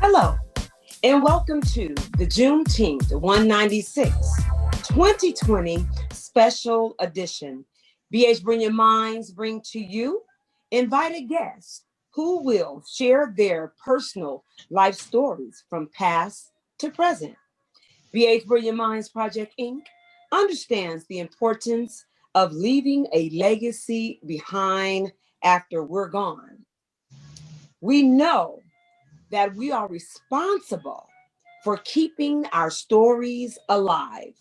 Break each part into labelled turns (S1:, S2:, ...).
S1: Hello, and welcome to the Juneteenth 196 2020 special edition. B.H. Brilliant Minds bring to you invited guests who will share their personal life stories from past to present. B.H. Brilliant Minds Project Inc. understands the importance of leaving a legacy behind after we're gone. We know that we are responsible for keeping our stories alive,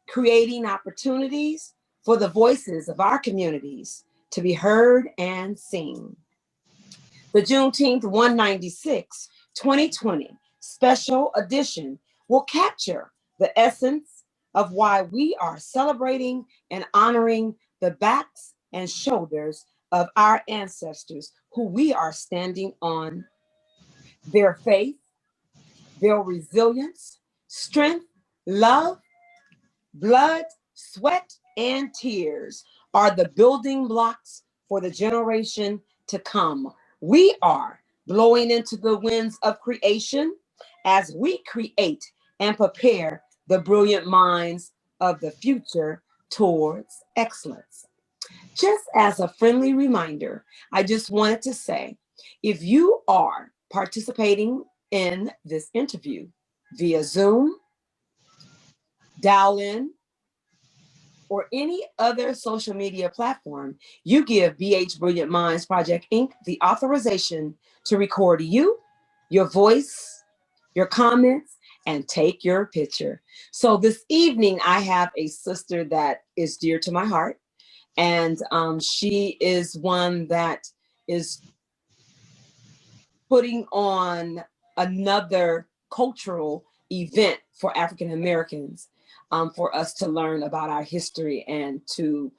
S1: creating opportunities for the voices of our communities to be heard and seen. The Juneteenth 196 2020 special edition will capture the essence of why we are celebrating and honoring the backs and shoulders of our ancestors who we are standing on. Their faith, their resilience, strength, love, blood, sweat, and tears are the building blocks for the generation to come. We are blowing into the winds of creation as we create and prepare the brilliant minds of the future towards excellence. Just as a friendly reminder, I just wanted to say if you are participating in this interview via Zoom, dial in, or any other social media platform, you give B.H. Brilliant Minds Project Inc. the authorization to record you, your voice, your comments, and take your picture. So this evening, I have a sister that is dear to my heart. And she is one that is putting on another cultural event for African Americans, for us to learn about our history and to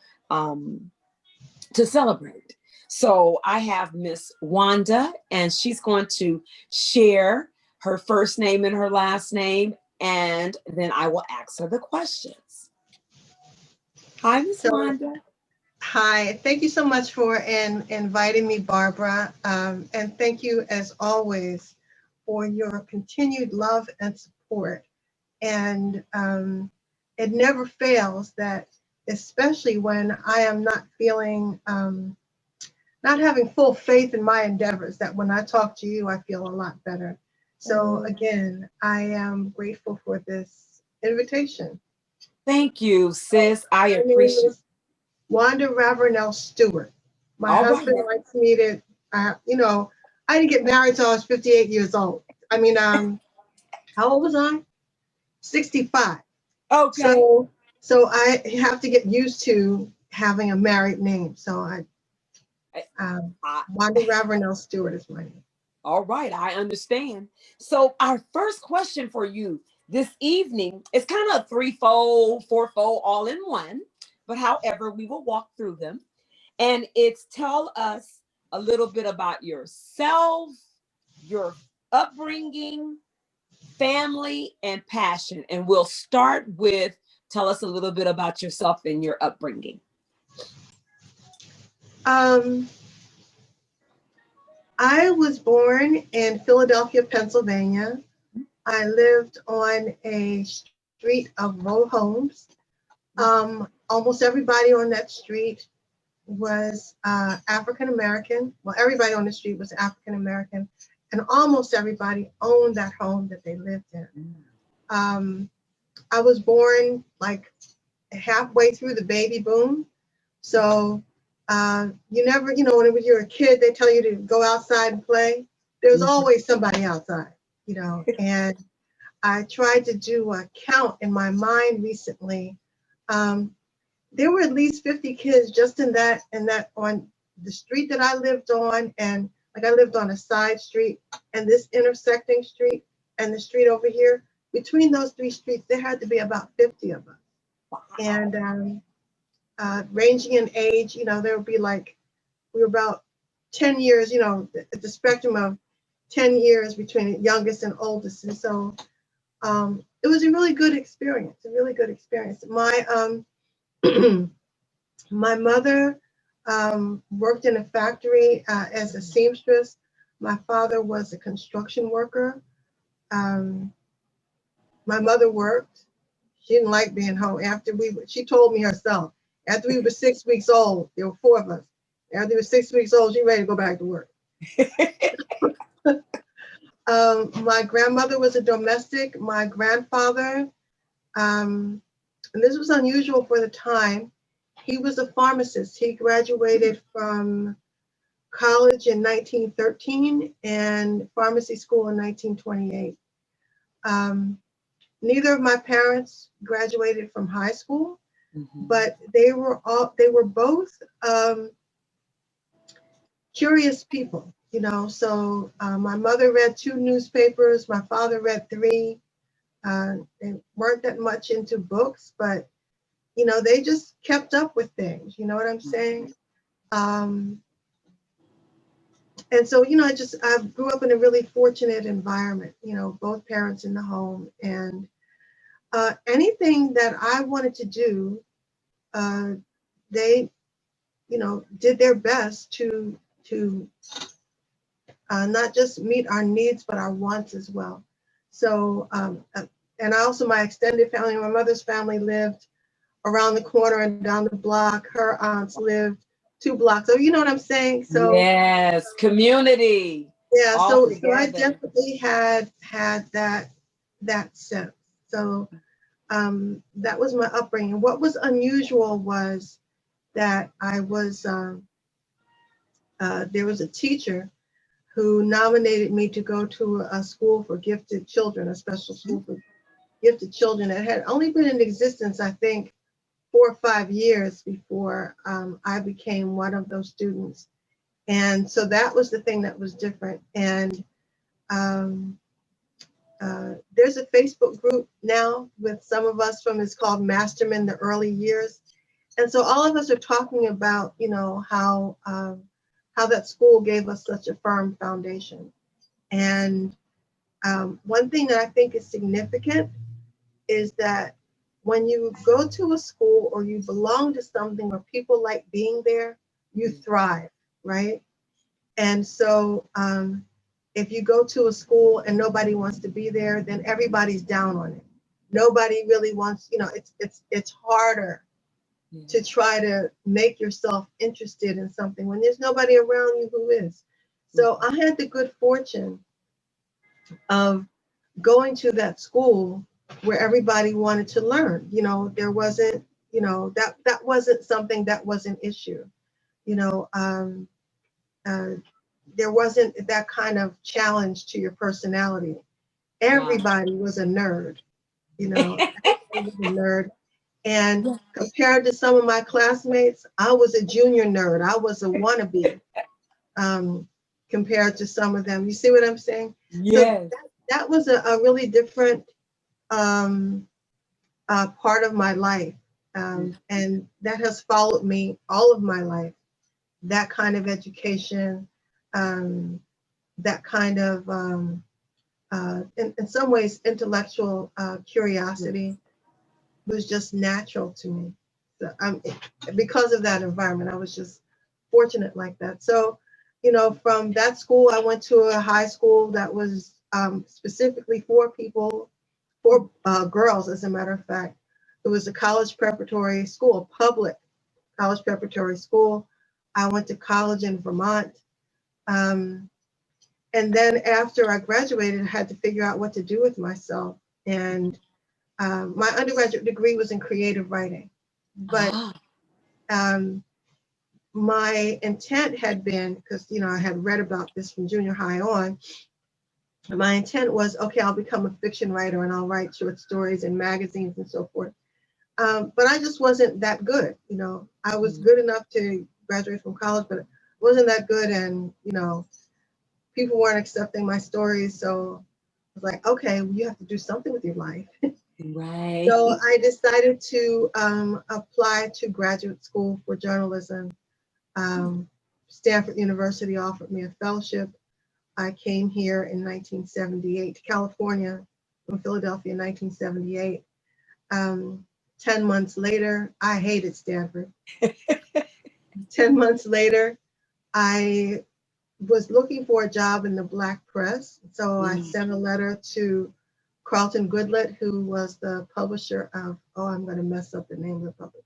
S1: celebrate. So I have Miss Wanda, and she's going to share her first name and her last name, and then I will ask her the questions. Hi, Miss
S2: So,
S1: Wanda.
S2: hi, thank you so much for inviting me, Barbara. And thank you, as always, for your continued love and support. And it never fails that, especially when I am not feeling, not having full faith in my endeavors, that when I talk to you, I feel a lot better. So, again, I am grateful for this invitation.
S1: Thank you, sis. I
S2: My name
S1: appreciate.
S2: is Wanda Ravernell Stewart. My
S1: All right
S2: husband
S1: now.
S2: likes me to, I didn't get married till I was 58 years old. I mean, how old was I? 65.
S1: Okay.
S2: So, so I have to get used to having a married name. So
S1: I,
S2: um,
S1: I,
S2: Wanda Ravernell Stewart is my name.
S1: all right, I understand. So our first question for you this evening is kind of threefold, fourfold, all in one. But however, we will walk through them. And it's tell us a little bit about yourself, your upbringing, family, and passion. And we'll start with tell us a little bit about yourself and your upbringing.
S2: Um, I was born in Philadelphia, Pennsylvania. I lived on a street of row homes. Almost everybody on that street was African American. Well, everybody on the street was African American, and almost everybody owned that home that they lived in. Um, I was born like halfway through the baby boom, so you never, when you're a kid, they tell you to go outside and play. There's always somebody outside, and I tried to do a count in my mind recently. Um, there were at least 50 kids just in that on the street that I lived on, and like I lived on a side street and this intersecting street and the street over here. Between those three streets, there had to be about 50 of us, and ranging in age, there would be like we were about 10 years, the spectrum of 10 years between the youngest and oldest, and so it was a really good experience. A really good experience. My mother worked in a factory as a seamstress. My father was a construction worker. Um, my mother worked. She didn't like being home. She told me herself, after we were 6 weeks old, there were four of us. After we were 6 weeks old, she ready to go back to work. My grandmother was a domestic. My grandfather, and this was unusual for the time, he was a pharmacist. He graduated from college in 1913 and pharmacy school in 1928. Um, Neither of my parents graduated from high school, but they were both curious people, you know. So my mother read 2 newspapers, my father read 3. They weren't that much into books, but you know, they just kept up with things. You know what I'm saying? Um, and so, you know, I grew up in a really fortunate environment. You know, both parents in the home, and anything that I wanted to do, uh, they, you know, did their best to not just meet our needs but our wants as well. So, and also my extended family, my mother's family lived around the corner and down the block. Her aunts lived 2 blocks. So you know what I'm saying? So
S1: Yes, community
S2: yeah,
S1: all
S2: so I
S1: together.
S2: definitely had that sense. So that was my upbringing. What was unusual was that there was a teacher who nominated me to go to a school for gifted children, a special school for gifted children that had only been in existence, I think, 4 or 5 years before I became one of those students. And so that was the thing that was different. And um, there's a Facebook group now with some of us from, it's called Masterman the Early Years. And so all of us are talking about, you know, how that school gave us such a firm foundation. And one thing that I think is significant is that when you go to a school or you belong to something where people like being there, you thrive, right? And so if you go to a school and nobody wants to be there, then everybody's down on it. Nobody really wants, you know, it's harder to try to make yourself interested in something when there's nobody around you who is. So I had the good fortune of going to that school where everybody wanted to learn. You know, there wasn't, you know, that wasn't something that was an issue. You know, uh, there wasn't that kind of challenge to your personality. Everybody was a nerd. You know, everybody was a nerd. And compared to some of my classmates, I was a junior nerd. I was a wannabe um, compared to some of them. You see what I'm saying? So
S1: Yes.
S2: that was a really different um, part of my life. And that has followed me all of my life. That kind of education, um, that kind of, in some ways, intellectual curiosity was just natural to me. So, because of that environment, I was just fortunate like that. So, you know, from that school, I went to a high school that was specifically for people, for girls, as a matter of fact. It was a college preparatory school, public college preparatory school. I went to college in Vermont. Um, and then after I graduated, I had to figure out what to do with myself. And my undergraduate degree was in creative writing. But um, my intent had been, because, you know, I had read about this from junior high on, my intent was, okay, I'll become a fiction writer and I'll write short stories in magazines and so forth. But I just wasn't that good. You know, I was good enough to graduate from college, but wasn't that good. And, you know, people weren't accepting my stories. So I was like, okay, well, you have to do something with your life.
S1: Right.
S2: So I decided to apply to graduate school for journalism. Stanford University offered me a fellowship. I came here in 1978 to California from Philadelphia in 1978. 10 months later, I hated Stanford. 10 months later, I was looking for a job in the Black press. So I
S1: Mm.
S2: sent a letter to Carlton Goodlett, who was the publisher of, oh, I'm going to mess up the name of the publication.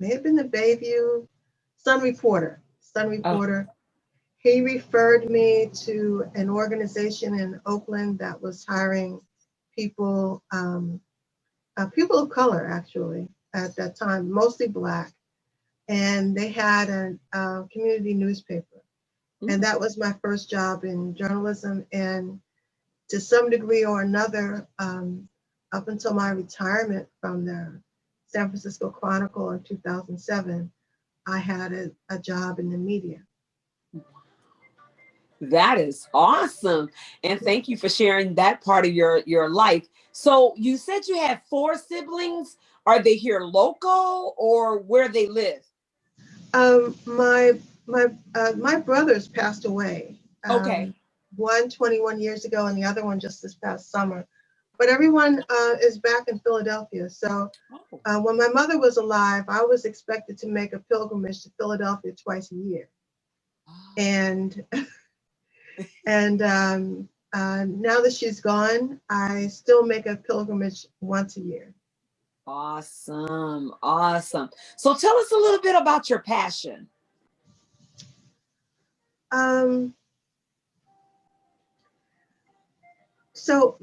S2: May have been the Bayview Sun Reporter. Sun
S1: Oh,
S2: Reporter. He referred me to an organization in Oakland that was hiring people, people of color actually at that time, mostly Black, and they had a community newspaper. And
S1: mm.
S2: that was my first job in journalism. And to some degree or another, up until my retirement from the San Francisco Chronicle in 2007, I had a job in the media.
S1: That is awesome. And thank you for sharing that part of your life. So you said you had four siblings. Are they here local or where they live?
S2: My my brothers passed away.
S1: Okay.
S2: One 21 years ago, and the other one just this past summer. But everyone is back in Philadelphia. So
S1: Oh.
S2: when my mother was alive, I was expected to make a pilgrimage to Philadelphia twice a year, and now that she's gone, I still make a pilgrimage once a year.
S1: Awesome. Awesome. So tell us a little bit about your passion.
S2: Um, so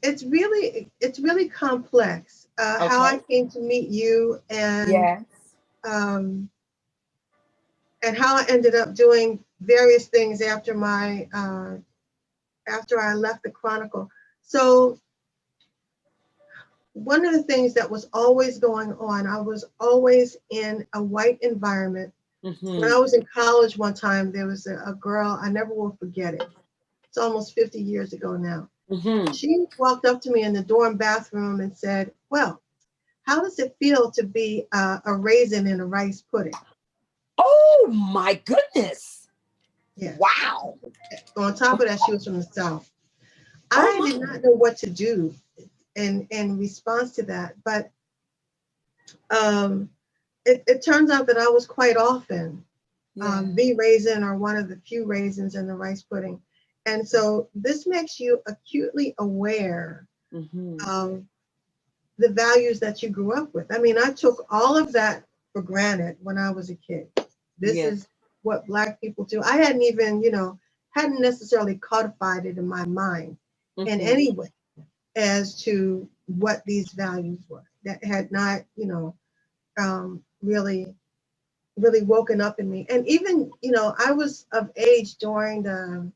S2: it's really complex. How I
S1: Okay.
S2: came to meet you
S1: Yes.
S2: um, and how I ended up doing various things after I left the Chronicle. So one of the things that was always going on, I was always in a white environment. When
S1: Mm-hmm.
S2: I was in college one time, there was a girl, I never will forget it. It's almost 50 years ago now.
S1: Mm-hmm.
S2: She walked up to me in the dorm bathroom and said, well, how does it feel to be a raisin in a rice pudding?
S1: Oh my goodness.
S2: Yes.
S1: Wow.
S2: On top of that, she was from the South.
S1: Oh
S2: I did
S1: my.
S2: not know what to do in response to that, but um, it turns out that I was quite often
S1: Yeah.
S2: the raisin or one of the few raisins in the rice pudding. And so this makes you acutely aware
S1: Mm-hmm.
S2: of the values that you grew up with. I mean, I took all of that for granted when I was a kid. This
S1: Yes.
S2: is what Black people do. I hadn't even, hadn't necessarily codified it in my mind in
S1: Mm-hmm.
S2: any way as to what these values were. That had not, really really woken up in me. And even, I was of age during the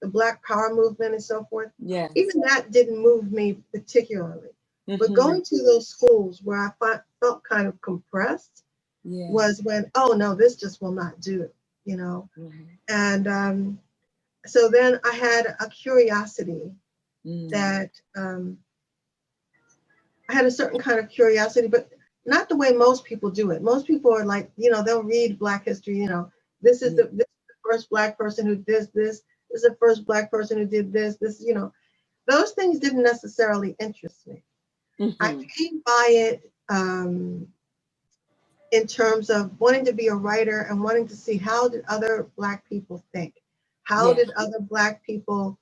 S2: Black Power movement and so forth.
S1: Yes.
S2: Even that didn't move me particularly. But
S1: Mm-hmm.
S2: going to those schools where I felt kind of compressed
S1: Yeah.
S2: was when, oh no, this just will not do, you know.
S1: Mm-hmm.
S2: And so then I had a curiosity
S1: Mm.
S2: that I had a certain kind of curiosity, but not the way most people do it. Most people are like, they'll read Black history,
S1: Yeah.
S2: this is the first Black person who did this. This is the first Black person who did this. Those things didn't necessarily interest me. I
S1: Mm-hmm.
S2: came by it in terms of wanting to be a writer and wanting to see how did other Black people think? How
S1: Yeah.
S2: did other Black people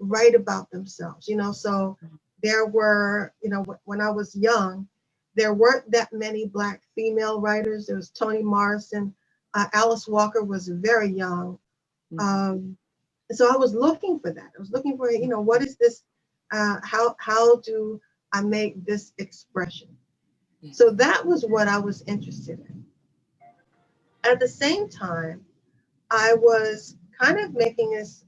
S2: write about themselves? So there were, when I was young, there weren't that many Black female writers. There was Toni Morrison. Alice Walker was very young.
S1: Mm-hmm.
S2: Um, so I was looking for that. I was looking for, what is this? How do I make this expression?
S1: Yeah.
S2: So that was what I was interested in. At the same time, I was kind of making this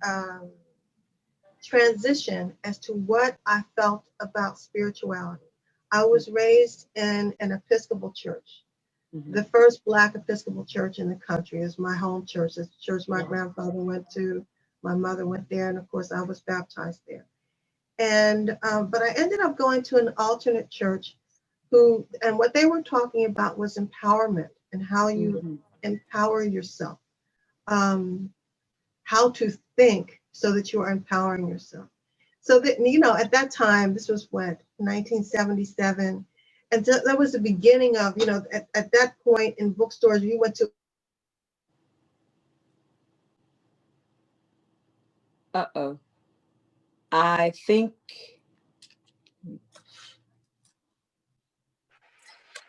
S2: transition as to what I felt about spirituality. I was raised in an Episcopal church.
S1: Mm-hmm.
S2: The first Black Episcopal church in the country is my home church. It's the church my
S1: Yeah.
S2: grandfather went to. My mother went there, and of course, I was baptized there. And but I ended up going to an alternate church and what they were talking about was empowerment and how you
S1: Mm-hmm.
S2: empower yourself, um, how to think so that you are empowering yourself. So that, at that time, this was what, 1977. And so that was the beginning of, at that point in bookstores, you went to
S1: Uh-oh. I think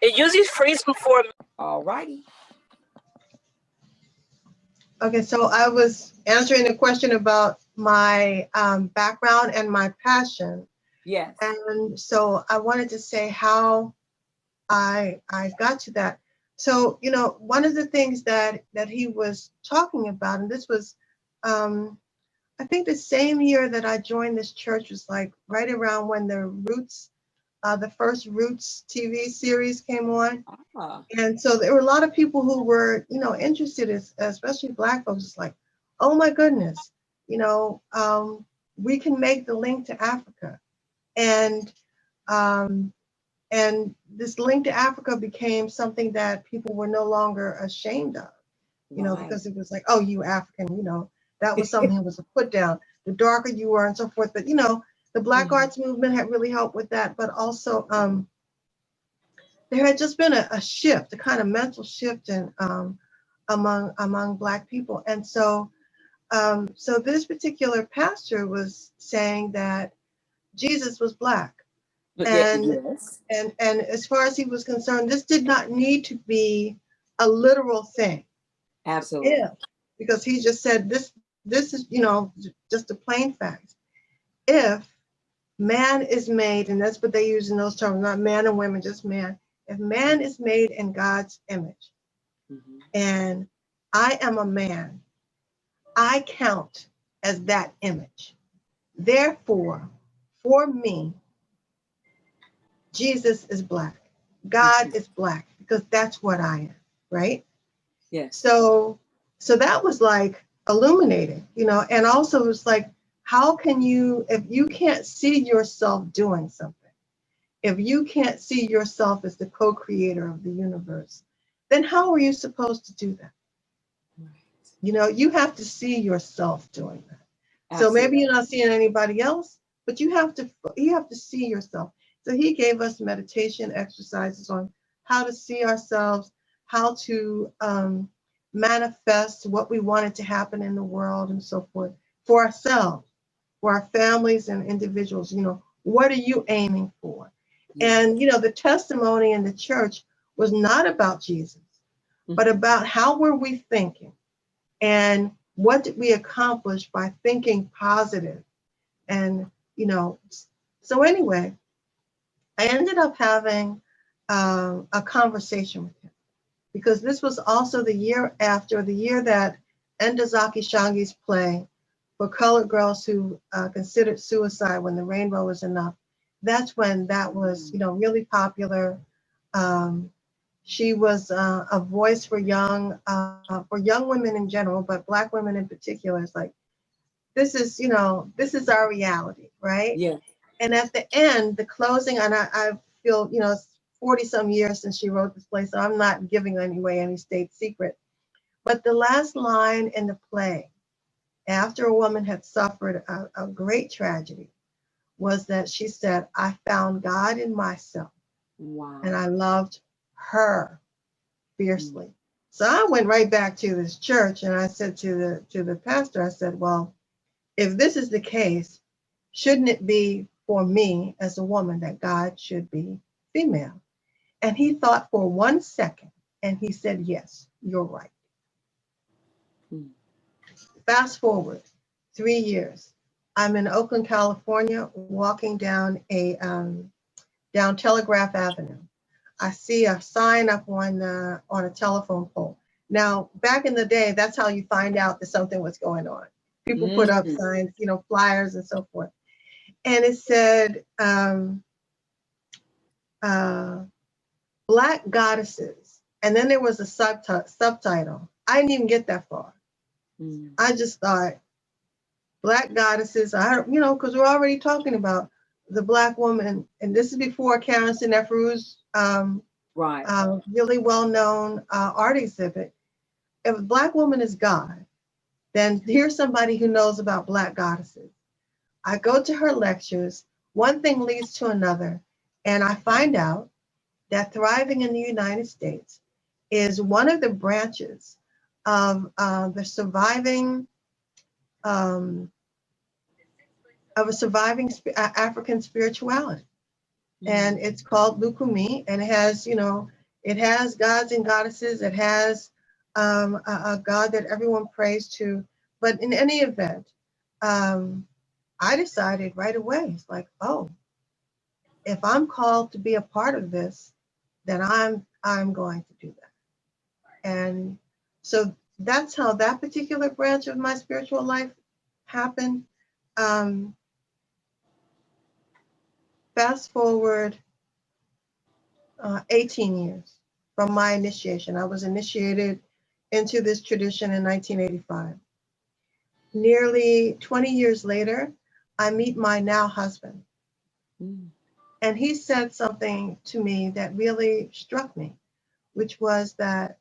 S3: It usually freezes for.
S1: all righty.
S2: Okay, so I was answering the question about my background and my passion.
S1: Yes.
S2: And so I wanted to say how I got to that. So, you know, one of the things that he was talking about, and this was I think the same year that I joined this church was like right around when the first Roots TV series came on.
S1: Ah.
S2: And so there were a lot of people who were, you know, interested, especially Black folks. It's like, oh my goodness, you know, we can make the link to Africa, and um, and this link to Africa became something that people were no longer ashamed of, you know,
S1: Right.
S2: because it was like, oh, you African, you know, that was something that was a put down. The darker you were, and so forth. But you know, the Black
S1: Mhm.
S2: Arts movement had really helped with that, but also there had just been a shift, a kind of mental shift in among Black people. And so so this particular pastor was saying that Jesus was Black,
S1: But yeah,
S2: and
S1: yes.
S2: and as far as he was concerned, this did not need to be a literal thing.
S1: Absolutely.
S2: If, because he just said this is, you know, just a plain fact. If man is made, and that's what they use in those terms, not man and women, just man. If man is made in God's image,
S1: Mhm.
S2: and I am a man, I count as that image. Therefore, for me, Jesus is Black. God
S1: Mhm.
S2: is Black because that's what I am, right?
S1: Yes.
S2: So, so that was like illuminating, you know, and also it was like, how can you, if you can't see yourself doing something, if you can't see yourself as the co-creator of the universe, then how are you supposed to do that?
S1: Right.
S2: You know, you have to see yourself doing that. So maybe
S1: Absolutely.
S2: you're not seeing anybody else, but you have to see yourself. So he gave us meditation exercises on how to see ourselves, how to manifest what we wanted to happen in the world and so forth for ourselves, for our families and individuals. You know, what are you aiming for?
S1: Yes.
S2: And you know, the testimony in the church was not about Jesus, but
S1: Mhm.
S2: about how were we thinking and what did we accomplish by thinking positive. And you know, so anyway, I ended up having a conversation with him because this was also the year after the year that Endazaki Shangi's play for colored girls who considered suicide when the rainbow was enough. That's when that was, you know, really popular. Um, she was a voice for young women in general, but Black women in particular. It's like this is, you know, this is our reality, right?
S1: Yes.
S2: And at the end, the closing, and I feel, you know, it's 40 some years since she wrote this play, so I'm not giving away any state secret. But the last line in the play, after a woman had suffered a great tragedy, was that she said, I found God in myself and
S1: Wow.
S2: I loved her
S1: Mm.
S2: fiercely. So I went right back to this church and I said to the pastor, I said, well, if this is the case, shouldn't it be for me as a woman that God should be female? And he thought for 1 second and he said, yes, you're right.
S1: Mm.
S2: Fast forward 3 years. I'm in Oakland, California, walking down Telegraph Avenue. I see a sign up on a telephone pole. Now, back in the day, that's how you find out that something was going on. People put up
S1: Mm.
S2: signs, you know, flyers and so forth. And it said, uh, Black Goddesses. And then there was a subtitle. I didn't even get that far.
S1: Mm.
S2: I just thought, Black Goddesses, you know, because we're already talking about the Black woman. And this is before Karen Senefru's
S1: Right.
S2: really well-known art exhibit. If a Black woman is God, then here's somebody who knows about Black goddesses. I go to her lectures, one thing leads to another, and I find out that thriving in the United States is one of the branches of the surviving um, of a surviving African spirituality. And it's called Lukumi, and it has, it has gods and goddesses. It has a God that everyone prays to. But in any event, I decided right away, it's like, oh, if I'm called to be a part of this, then I'm going to do that. And so that's how that particular branch of my spiritual life happened. Fast forward 18 years from my initiation. I was initiated into this tradition in 1985. Nearly 20 years later, I meet my now husband. And he said something to me that really struck me, which was that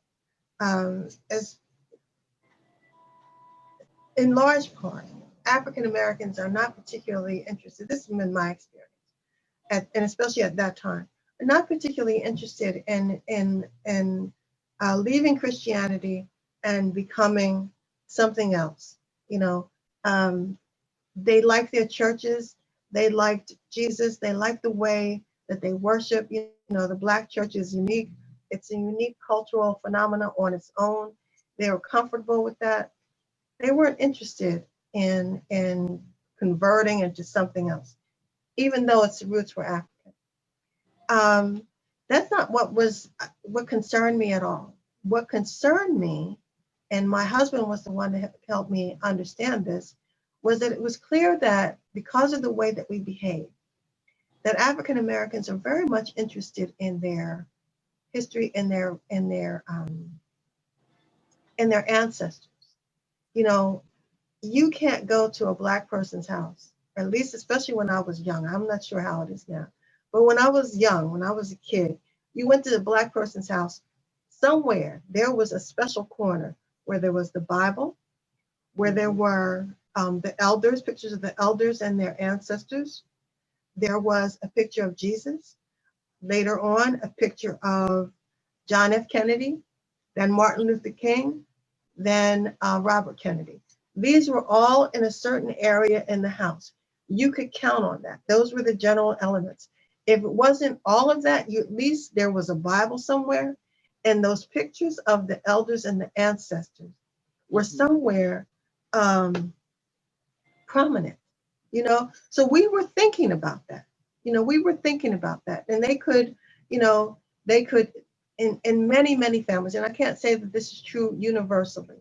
S2: as in large part, African Americans are not particularly interested. This has been my experience, and especially at that time, are not particularly interested in leaving Christianity and becoming something else. They liked their churches, they liked Jesus, they liked the way that they worship. The Black church is unique. It's a unique cultural phenomenon on its own. They were comfortable with that. They weren't interested in converting into something else, even though its roots were African. That's not what concerned me at all. What concerned me, and my husband was the one that helped me understand this, was that it was clear that because of the way that we behave, that African Americans are very much interested in their history, in their ancestors. You can't go to a Black person's house, or at least especially when I was young. I'm not sure how it is now. But when I was young, when I was a kid, you went to the Black person's house, somewhere there was a special corner where there was the Bible, where there were the elders, pictures of the elders and their ancestors. There was a picture of Jesus. Later on, a picture of John F. Kennedy, then Martin Luther King, then Robert Kennedy. These were all in a certain area in the house. You could count on that. Those were the general elements. If it wasn't all of that, at least there was a Bible somewhere, and those pictures of the elders and the ancestors were somewhere prominent. So we were thinking about that. And they could, in many families, and I can't say that this is true universally,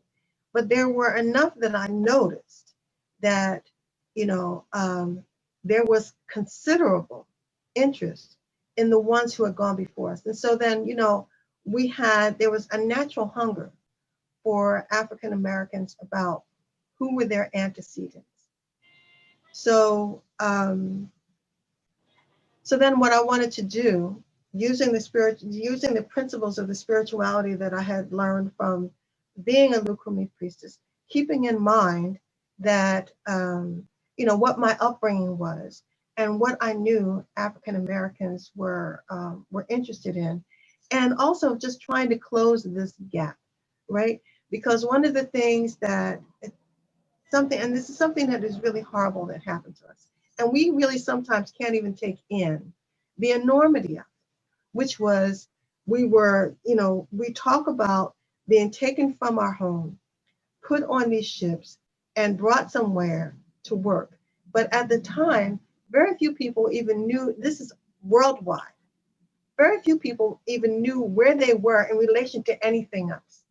S2: but there were enough that I noticed that, there was considerable interest in the ones who had gone before us. And so then, there was a natural hunger for African Americans about who were their antecedents. So, so then what I wanted to do, using the principles of the spirituality that I had learned from being a Lukumi priestess, keeping in mind that, what my upbringing was and what I knew African Americans were interested in, and also just trying to close this gap, right? Because one of the things and this is something that is really horrible that happened to us, and we really sometimes can't even take in the enormity of it, which was we talk about being taken from our home, put on these ships, and brought somewhere to work. But at the time, very few people even knew, this is worldwide, very few people even knew where they were in relation to anything else.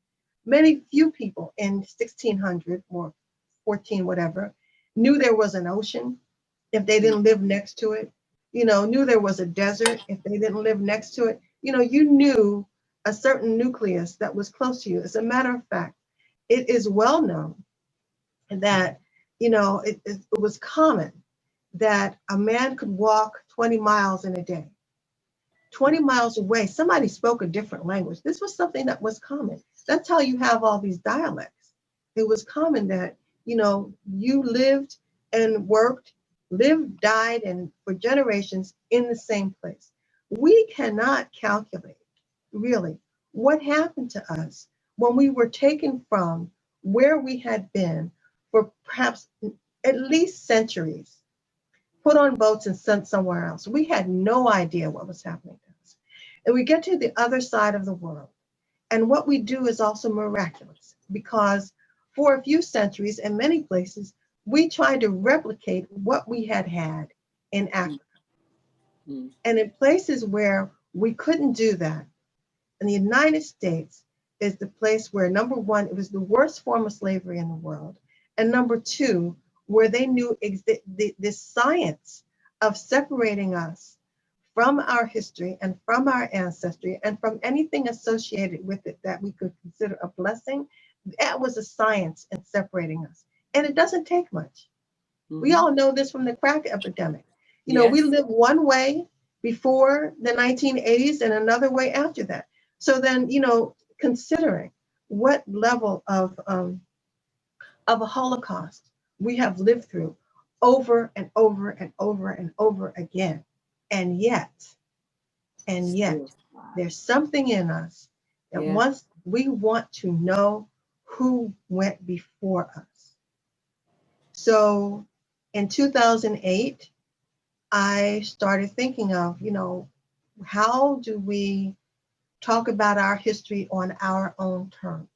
S2: Many few people in 1600 or 14, whatever, knew there was an ocean if they didn't live next to it, knew there was a desert if they didn't live next to it. You knew a certain nucleus that was close to you. As a matter of fact, it is well known that, it was common that a man could walk 20 miles in a day. 20 miles away, somebody spoke a different language. This was something that was common. That's how you have all these dialects. It was common that, you lived and worked, lived, died, and for generations in the same place. We cannot calculate, really, what happened to us when we were taken from where we had been for perhaps at least centuries put on boats and sent somewhere else. We had no idea what was happening to us. And we get to the other side of the world. And what we do is also miraculous because for a few centuries in many places, we tried to replicate what we had in Africa.
S1: Mm.
S2: And in places where we couldn't do that, in the United States is the place where, number one, it was the worst form of slavery in the world. And number two, where they knew the science of separating us from our history and from our ancestry and from anything associated with it that we could consider a blessing. That was a science in separating us. And it doesn't take much.
S1: Mm-hmm.
S2: We all know this from the crack epidemic.
S1: Yes.
S2: We lived one way before the 1980s and another way after that. So then, considering what level of a Holocaust we have lived through over and over and over and over again. And yet, there's something in us that once we want to know who went before us. So in 2008, I started thinking of, how do we talk about our history on our own terms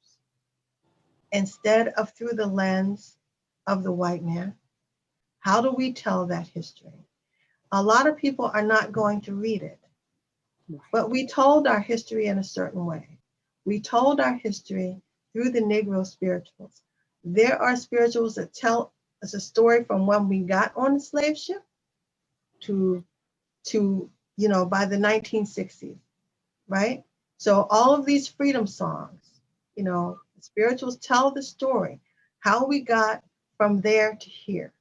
S2: instead of through the lens of the white man? How do we tell that history? A lot of people are not going to read it, but we told our history in a certain way. We told our history through the Negro spirituals. There are spirituals that tell us a story from when we got on the slave ship to by the 1960s, right? So all of these freedom songs, spirituals tell the story, how we got from there to here.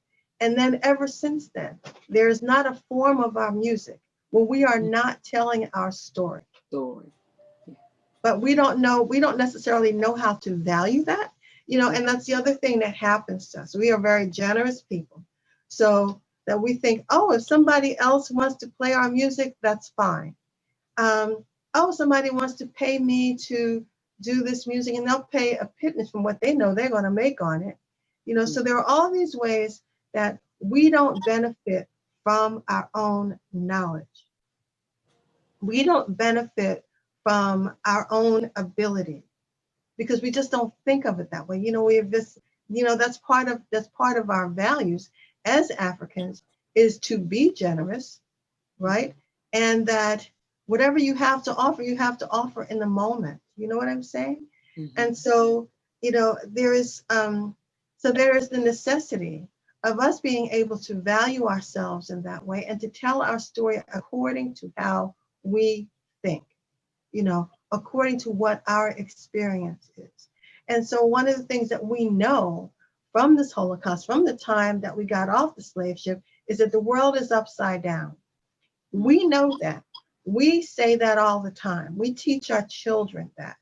S2: And then ever since then, there is not a form of our music where we are not telling our story. But we don't necessarily know how to value that, and that's the other thing that happens to us. We are very generous people. So that we think, oh, if somebody else wants to play our music, that's fine. Somebody wants to pay me to do this music, and they'll pay a pittance from what they know they're going to make on it. So there are all these ways that we don't benefit from our own knowledge. We don't benefit from our own ability because we just don't think of it that way. We have this, that's part of our values as Africans is to be generous, right? And that whatever you have to offer in the moment. You know what I'm saying? Mm-hmm. And so, there is the necessity of us being able to value ourselves in that way and to tell our story according to how we think, according to what our experience is. And so one of the things that we know from this Holocaust, from the time that we got off the slave ship, is that the world is upside down. We know that. We say that all the time. We teach our children that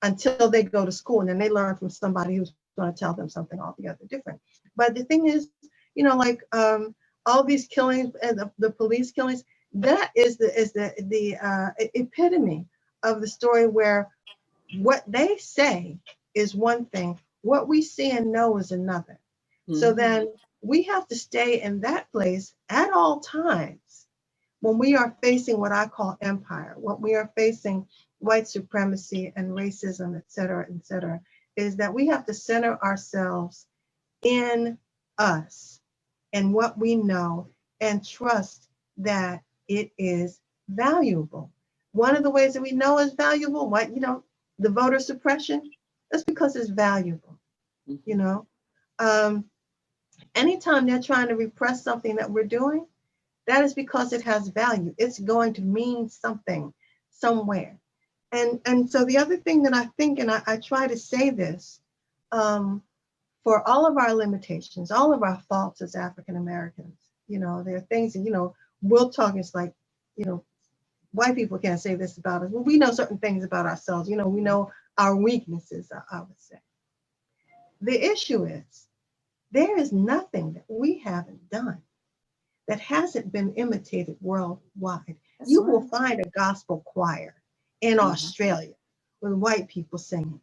S2: until they go to school, and then they learn from somebody who's going to tell them something altogether different. But the thing is, all these killings and the police killings, that is the epitome of the story where what they say is one thing, what we see and know is another. Mm-hmm. So then we have to stay in that place at all times when we are facing what I call empire, when we are facing white supremacy and racism, et cetera, is that we have to center ourselves in us and what we know and trust that it is valuable. One of the ways that we know is valuable, the voter suppression, that's because it's valuable, Anytime they're trying to repress something that we're doing, that is because it has value. It's going to mean something somewhere. And so the other thing that I think, and I try to say this, for all of our limitations, all of our faults as African Americans, there are things that, we'll talk, it's like, white people can't say this about us. Well, we know certain things about ourselves. We know our weaknesses, I would say. The issue is, there is nothing that we haven't done that hasn't been imitated worldwide. You will find a gospel choir in Australia with white people singing.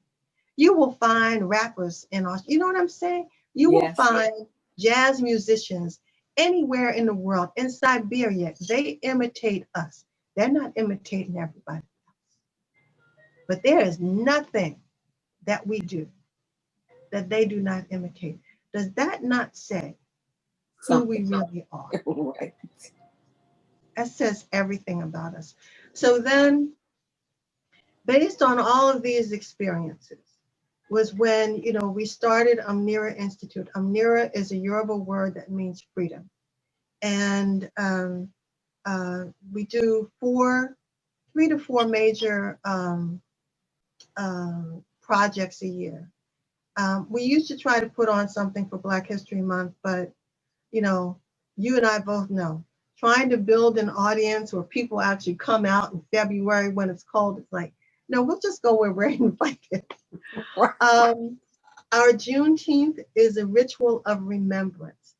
S2: You will find rappers in Australia. You know what I'm saying? You will find jazz musicians anywhere in the world, in Siberia, they imitate us. They're not imitating everybody else. But there is nothing that we do that they do not imitate. Does that not say who we really are?
S1: Right.
S2: That says everything about us. So then, based on all of these experiences, was when we started Omnira Institute. Omnira is a Yoruba word that means freedom, and we do 3 to 4 major projects a year. We used to try to put on something for Black History Month, but you and I both know, trying to build an audience where people actually come out in February when it's cold, it's like, no, we'll just go where we're invited. Our Juneteenth is a ritual of remembrance.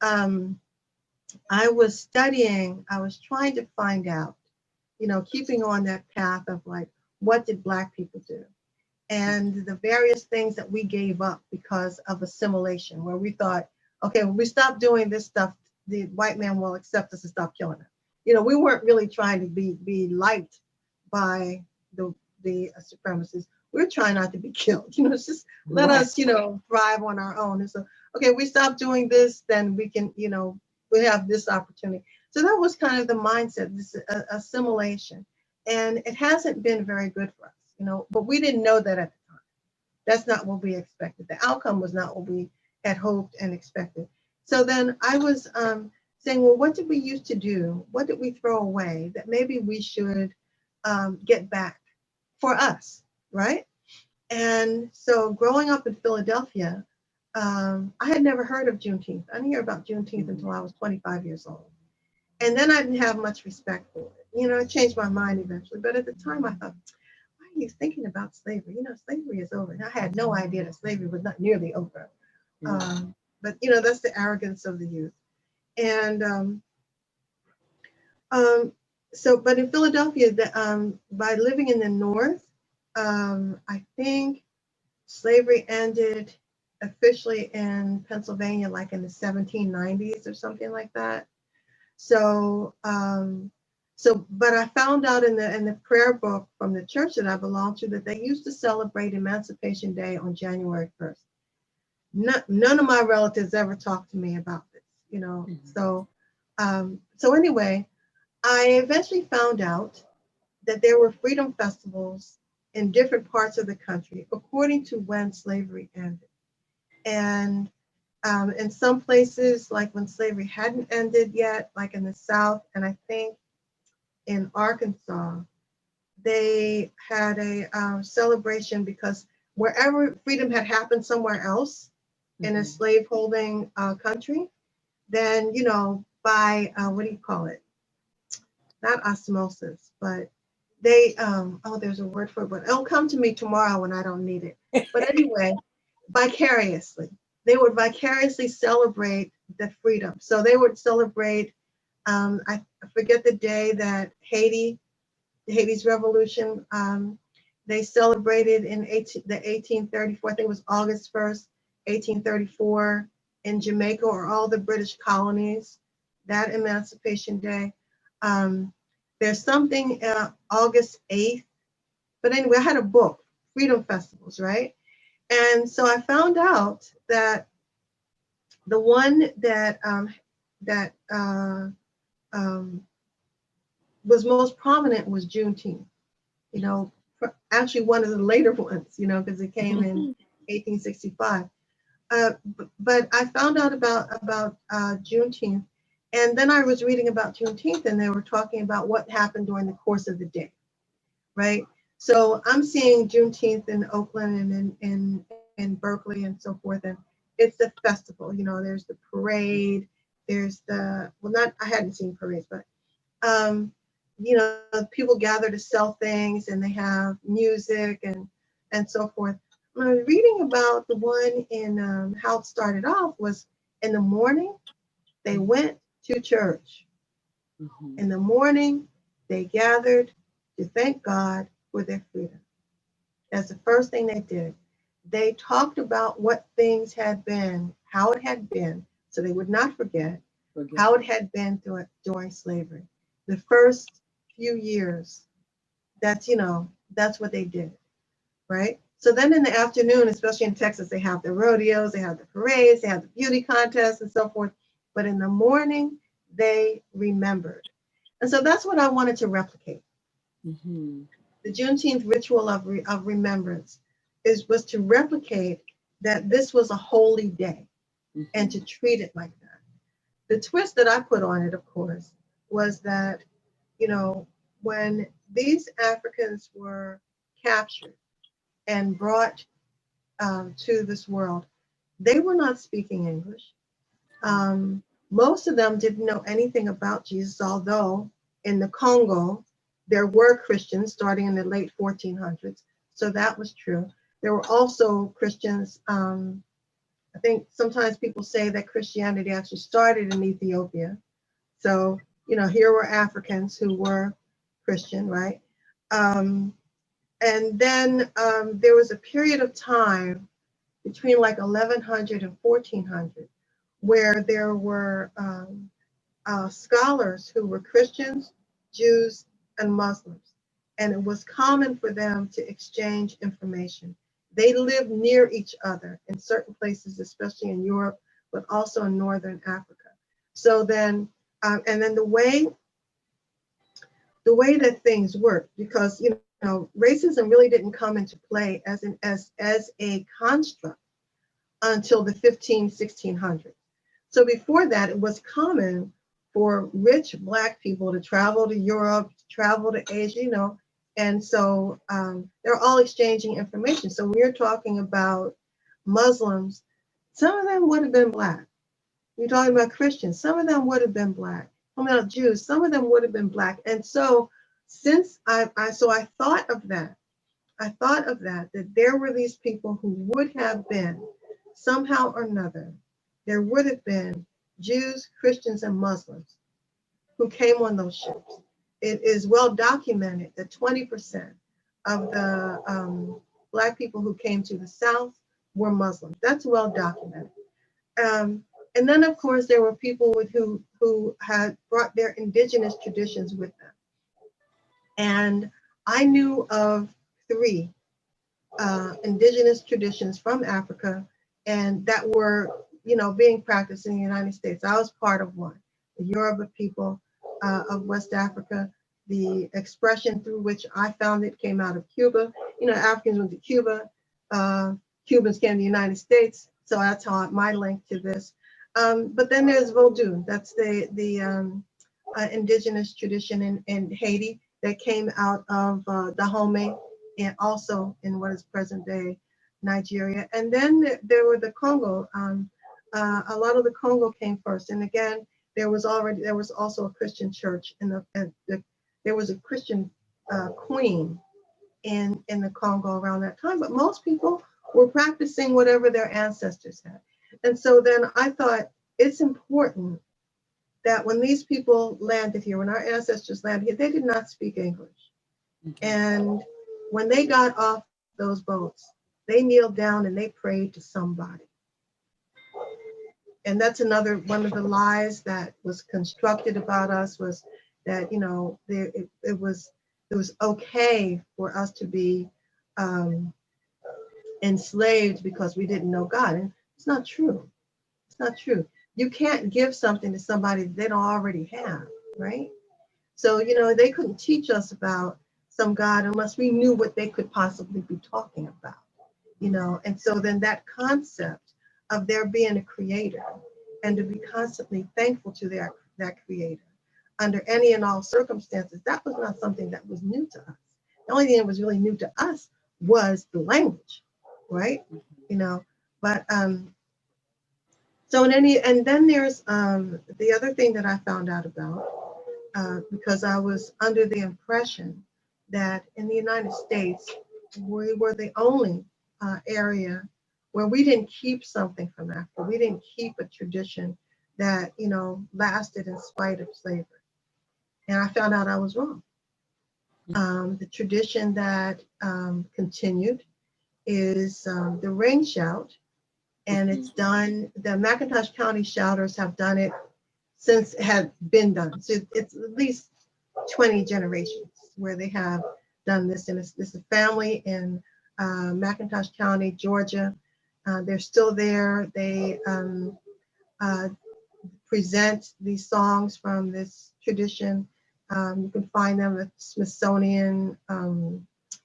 S2: I was trying to find out, keeping on that path of like, what did Black people do? And the various things that we gave up because of assimilation, where we thought, okay, when we stop doing this stuff, the white man will accept us and stop killing us. We weren't really trying to be liked by the supremacists. We're trying not to be killed. It's just let us, thrive on our own. And so, okay, we stop doing this, then we can, we have this opportunity. So that was kind of the mindset, this assimilation. And it hasn't been very good for us, but we didn't know that at the time. That's not what we expected. The outcome was not what we had hoped and expected. So then I was saying, well, what did we used to do? What did we throw away that maybe we should get back for us, right? And so growing up in Philadelphia, I had never heard of Juneteenth. I didn't hear about Juneteenth until I was 25 years old. And then I didn't have much respect for it. It changed my mind eventually. But at the time I thought, why are you thinking about slavery? Slavery is over. And I had no idea that slavery was not nearly over. But that's the arrogance of the youth. And but in Philadelphia, by living in the North, I think slavery ended officially in Pennsylvania, like in the 1790s or something like that. So, but I found out in the prayer book from the church that I belong to that they used to celebrate Emancipation Day on January 1st. None of my relatives ever talked to me about this, So, so anyway, I eventually found out that there were freedom festivals in different parts of the country according to when slavery ended. And in some places, like when slavery hadn't ended yet, like in the South, and I think in Arkansas, they had a celebration because wherever freedom had happened somewhere else in a slaveholding country, then, by, what do you call it? Not osmosis, but they, there's a word for it, but it'll come to me tomorrow when I don't need it. But anyway, vicariously. They would vicariously celebrate the freedom. So they would celebrate, I forget the day that Haiti's revolution, they celebrated in the 1834, I think it was August 1st, 1834 in Jamaica or all the British colonies, that Emancipation Day. There's something August 8th, but anyway, I had a book, Freedom Festivals, right? And so I found out that the one that was most prominent was Juneteenth. Actually one of the later ones, because it came in 1865. But I found out about Juneteenth, and then I was reading about Juneteenth, and they were talking about what happened during the course of the day, right? So I'm seeing Juneteenth in Oakland and in Berkeley and so forth, and it's a festival. There's the parade, there's I hadn't seen parades, but people gather to sell things, and they have music and so forth. When I was reading about the one in how it started off was in the morning, they went to church. In the morning, they gathered to thank God for their freedom. That's the first thing they did. They talked about what things had been, how it had been, so they would not forget. how it had been during slavery. The first few years, that's, that's what they did, right? So then in the afternoon, especially in Texas, they have the rodeos, they have the parades, they have the beauty contests and so forth. But in the morning, they remembered. And so that's what I wanted to replicate.
S1: Mm-hmm.
S2: The Juneteenth ritual of remembrance was to replicate that this was a holy day and to treat it like that. The twist that I put on it, of course, was that, when these Africans were captured and brought to this world, they were not speaking English. Most of them didn't know anything about Jesus, although in the Congo, there were Christians starting in the late 1400s. So that was true. There were also Christians. I think sometimes people say that Christianity actually started in Ethiopia. So, here were Africans who were Christian, right? And then there was a period of time between like 1100 and 1400 where there were scholars who were Christians, Jews, and Muslims. And it was common for them to exchange information. They lived near each other in certain places, especially in Europe, but also in Northern Africa. So then, and then the way that things work, because racism really didn't come into play as a construct until the 1600s. So before that, it was common for rich Black people to travel to Europe, to travel to Asia, and so they're all exchanging information. So when you're talking about Muslims, some of them would have been Black. You're talking about Christians, some of them would have been Black. Talking about Jews, some of them would have been Black. And so since I thought of that, that there were these people who would have been somehow or another, there would have been Jews, Christians, and Muslims who came on those ships. It is well documented that 20% of the Black people who came to the South were Muslims. That's well documented. And then, of course, there were people who had brought their indigenous traditions with them. And I knew of 3 indigenous traditions from Africa, and that were, being practiced in the United States. I was part of one, the Yoruba people of West Africa. The expression through which I found it came out of Cuba. Africans went to Cuba, Cubans came to the United States. So that's how my link to this. But then there's Vodou. That's the indigenous tradition in Haiti that came out of Dahomey, and also in what is present day Nigeria. And then there were the Congo. A lot of the Congo came first. And again, there was also a Christian church there was a Christian queen in the Congo around that time. But most people were practicing whatever their ancestors had. And so then I thought it's important that when these people landed here, when our ancestors landed here, they did not speak English. Mm-hmm. And when they got off those boats, they kneeled down and they prayed to somebody. And that's another one of the lies that was constructed about us, was that, it was okay for us to be enslaved because we didn't know God. And it's not true. It's not true. You can't give something to somebody that they don't already have, right? So, they couldn't teach us about some God unless we knew what they could possibly be talking about, And so then that concept of there being a creator and to be constantly thankful to that creator under any and all circumstances, that was not something that was new to us. The only thing that was really new to us was the language, right? But so and then there's the other thing that I found out about, because I was under the impression that in the United States, we were the only area where we didn't keep something from Africa. We didn't keep a tradition that, lasted in spite of slavery. And I found out I was wrong. The tradition that continued is the ring shout. And it's done, the McIntosh County Shouters have done it since it had been done. So it's at least 20 generations where they have done this. And this is a family in McIntosh County, Georgia. They're still there. They present these songs from this tradition. You can find them at Smithsonian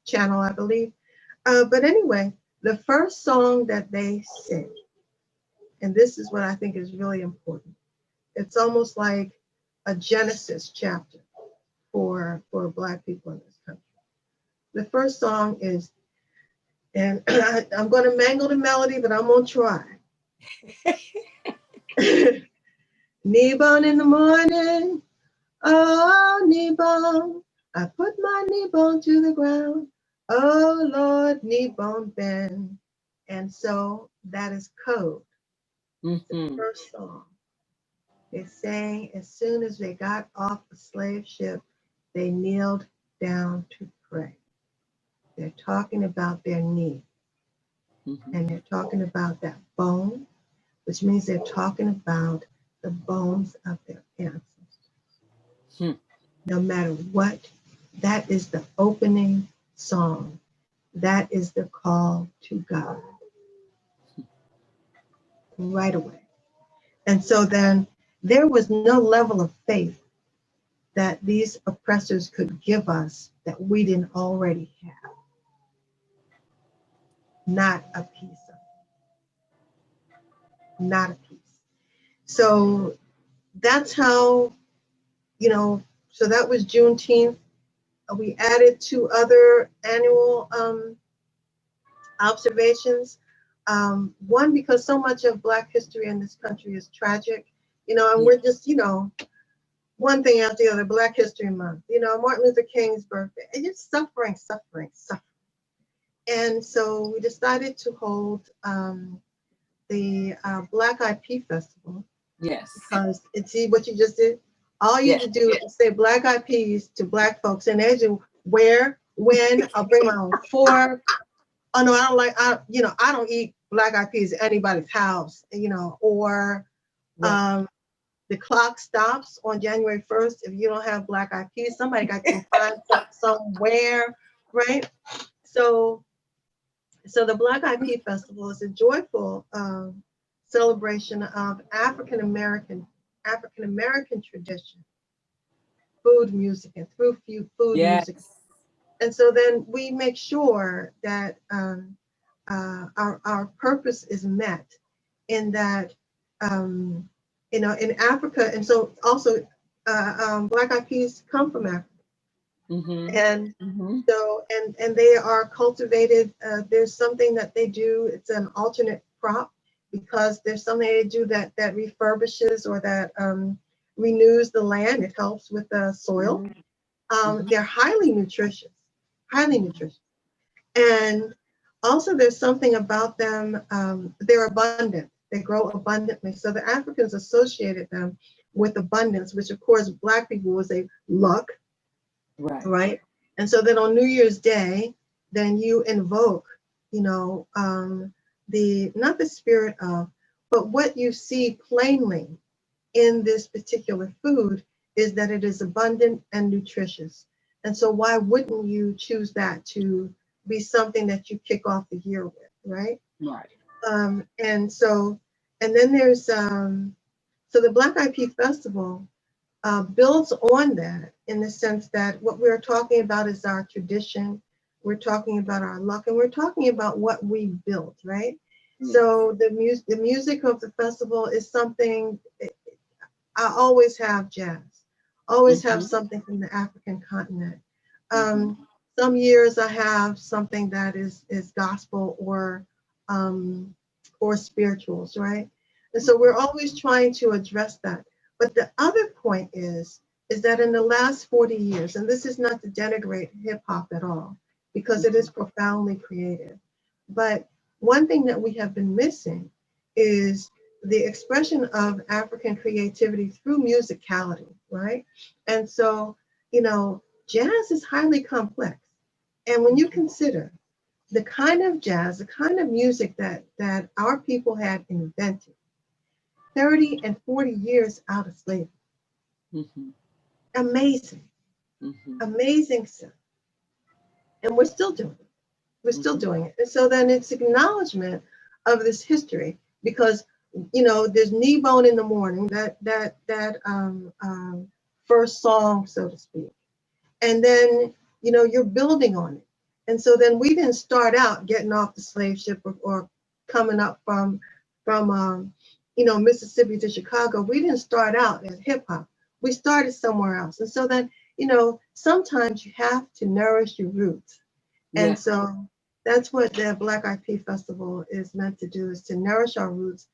S2: channel, I believe. But anyway, the first song that they sing, and this is what I think is really important. It's almost like a Genesis chapter for Black people in this country. The first song is, and I'm going to mangle the melody, but I'm going to try. Knee bone in the morning, oh, knee bone, I put my knee bone to the ground. Oh, Lord, knee bone bend. And so that is code. The first song. They sang as soon as they got off the slave ship, they kneeled down to pray. They're talking about their knee. And they're talking about that bone, which means they're talking about the bones of their ancestors. No matter what, that is the opening song. That is the call to God. Right away. And so then there was no level of faith that these oppressors could give us that we didn't already have. Not a piece of it. Not a piece. So that's how, so that was Juneteenth. We added 2 other annual observations. One, because so much of Black history in this country is tragic, and we're just, one thing after the other, Black History Month, Martin Luther King's birthday, and just suffering. And so we decided to hold the Black Eyed Pea Festival.
S1: Yes.
S2: Because see what you just did? All you have to do is say Black Eyed Peas to Black folks, and they do where, when, I'll bring my own fork. Oh no, I don't eat Black Eyed Peas at anybody's house, or the clock stops on January 1st if you don't have Black Eyed Peas. Somebody got to find somewhere, right? So the Black Eyed Pea Festival is a joyful celebration of African American tradition, food music, and through food music. And so then we make sure that our purpose is met in that, in Africa. And so also Black Eyed Peas come from Africa. And so, and they are cultivated. There's something that they do. It's an alternate crop because there's something they do that refurbishes or that renews the land. It helps with the soil. They're highly nutritious. And also there's something about them, they're abundant. They grow abundantly. So the Africans associated them with abundance, which of course Black people would say luck. Right. And so then on New Year's Day, then you invoke, not the spirit of, but what you see plainly in this particular food is that it is abundant and nutritious. And so why wouldn't you choose that to be something that you kick off the year with, right?
S1: Right.
S2: And then there's, so the Black Eyed Pea Festival builds on that in the sense that what we're talking about is our tradition. We're talking about our luck, and we're talking about what we built, right? Yes. So the music of the festival is something, I always have jazz, always have something from the African continent. Some years I have something that is gospel or spirituals, right? And so we're always trying to address that. But the other point is that in the last 40 years, and this is not to denigrate hip hop at all, because it is profoundly creative. But one thing that we have been missing is the expression of African creativity through musicality, right? And so, jazz is highly complex. And when you consider the kind of jazz, the kind of music that our people had invented, 30 and 40 years out of slavery.
S1: Mm-hmm.
S2: Amazing,
S1: Mm-hmm.
S2: amazing stuff. And we're still doing it. We're still
S1: Mm-hmm.
S2: doing it. And so then it's acknowledgement of this history because, there's Kneebone in the Morning, that first song, so to speak. And then, you're building on it. And so then we didn't start out getting off the slave ship or coming up from Mississippi to Chicago. We didn't start out as hip hop. We started somewhere else. And so then, sometimes you have to nourish your roots.
S1: Yeah.
S2: And so that's what the Black Eyed Pea Festival is meant to do, is to nourish our roots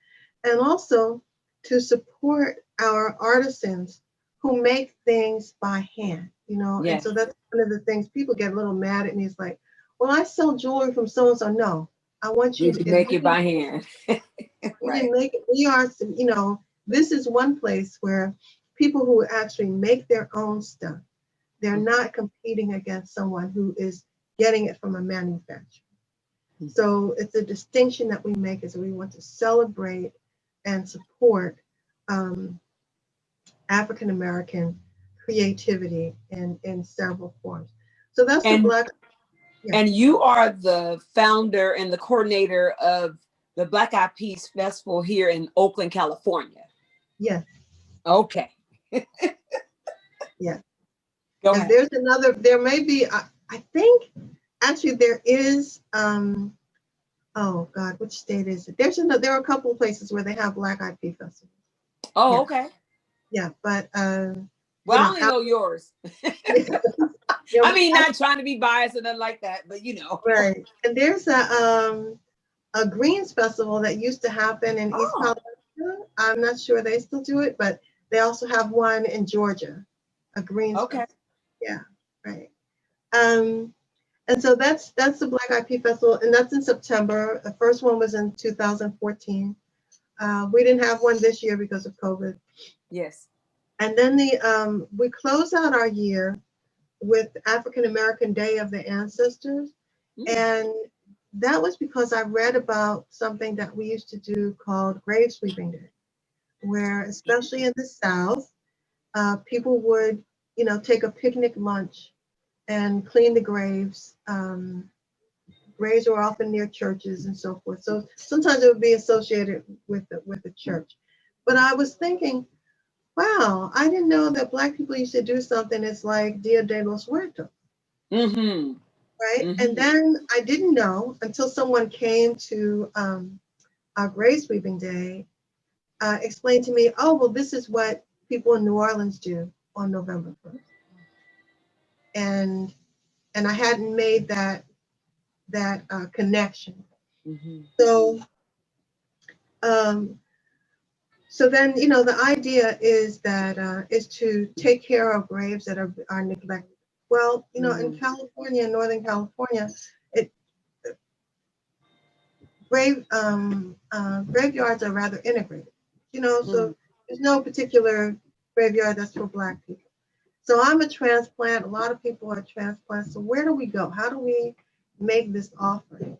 S2: and also to support our artisans who make things by hand, and
S1: Yes.
S2: so that's one of the things people get a little mad at me. It's like, well, I sell jewelry from so and so. No, I want you
S1: Did
S2: to,
S1: you
S2: if
S1: make it by hand?
S2: we
S1: Right.
S2: didn't make it, we are, this is one place where people who actually make their own stuff, they're not competing against someone who is getting it from a manufacturer. So it's a distinction that we make, is that we want to celebrate and support African American creativity in several forms. So that's the
S1: And
S2: Black. Yeah.
S1: and you are the founder and the coordinator of the Black Eyed Peas Festival here in Oakland, California.
S2: Yes.
S1: Okay.
S2: Yes.
S1: Go
S2: And
S1: ahead.
S2: there's another. There may be. I think actually there is. Oh God, which state is it? There's another. There are a couple of places where they have Black Eyed Pea festivals.
S1: Oh,
S2: Yeah.
S1: okay.
S2: Yeah. But
S1: Well, I only know yours.
S2: yeah,
S1: I mean, not trying to be biased or nothing like that, but
S2: right. And there's a Greens festival that used to happen in East
S1: Oh,
S2: Palo Alto. I'm not sure they still do it, but they also have one in Georgia, a Greens
S1: okay.
S2: festival. Yeah, right. Um, and so that's the Black Eyed Pea Festival, and that's in September. The first one was in 2014. We didn't have one this year because of COVID.
S1: Yes.
S2: And then we close out our year with African American Day of the Ancestors.
S1: Mm.
S2: And that was because I read about something that we used to do called Grave Sweeping Day, where, especially in the South, people would, take a picnic lunch and clean the graves. Graves were often near churches and so forth. So sometimes it would be associated with the church. But I was thinking, wow, I didn't know that Black people used to do something. It's like Dia de los Muertos.
S1: Mm-hmm.
S2: Right. And
S1: Mm-hmm.
S2: then I didn't know until someone came to our grave sweeping day, explained to me, oh, well, this is what people in New Orleans do on November 1st. And I hadn't made that connection.
S1: Mm-hmm.
S2: So um, so then, the idea is that is to take care of graves that are neglected. Well, in California, Northern California, it graveyards are rather integrated, so there's no particular graveyard that's for Black people. So I'm a transplant. A lot of people are transplants. So where do we go? How do we make this offering?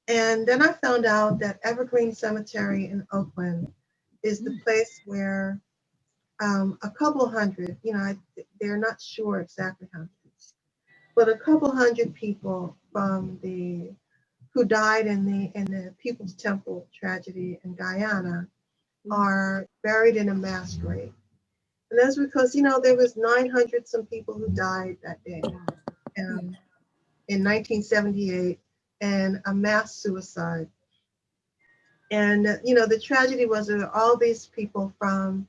S2: And then I found out that Evergreen Cemetery in Oakland is the place where a couple hundred, they're not sure exactly how many, but a couple hundred people who died in the People's Temple tragedy in Guyana are buried in a mass grave. And that's because, there was 900 some people who died that day um, in 1978, and a mass suicide. And, the tragedy was there were all these people from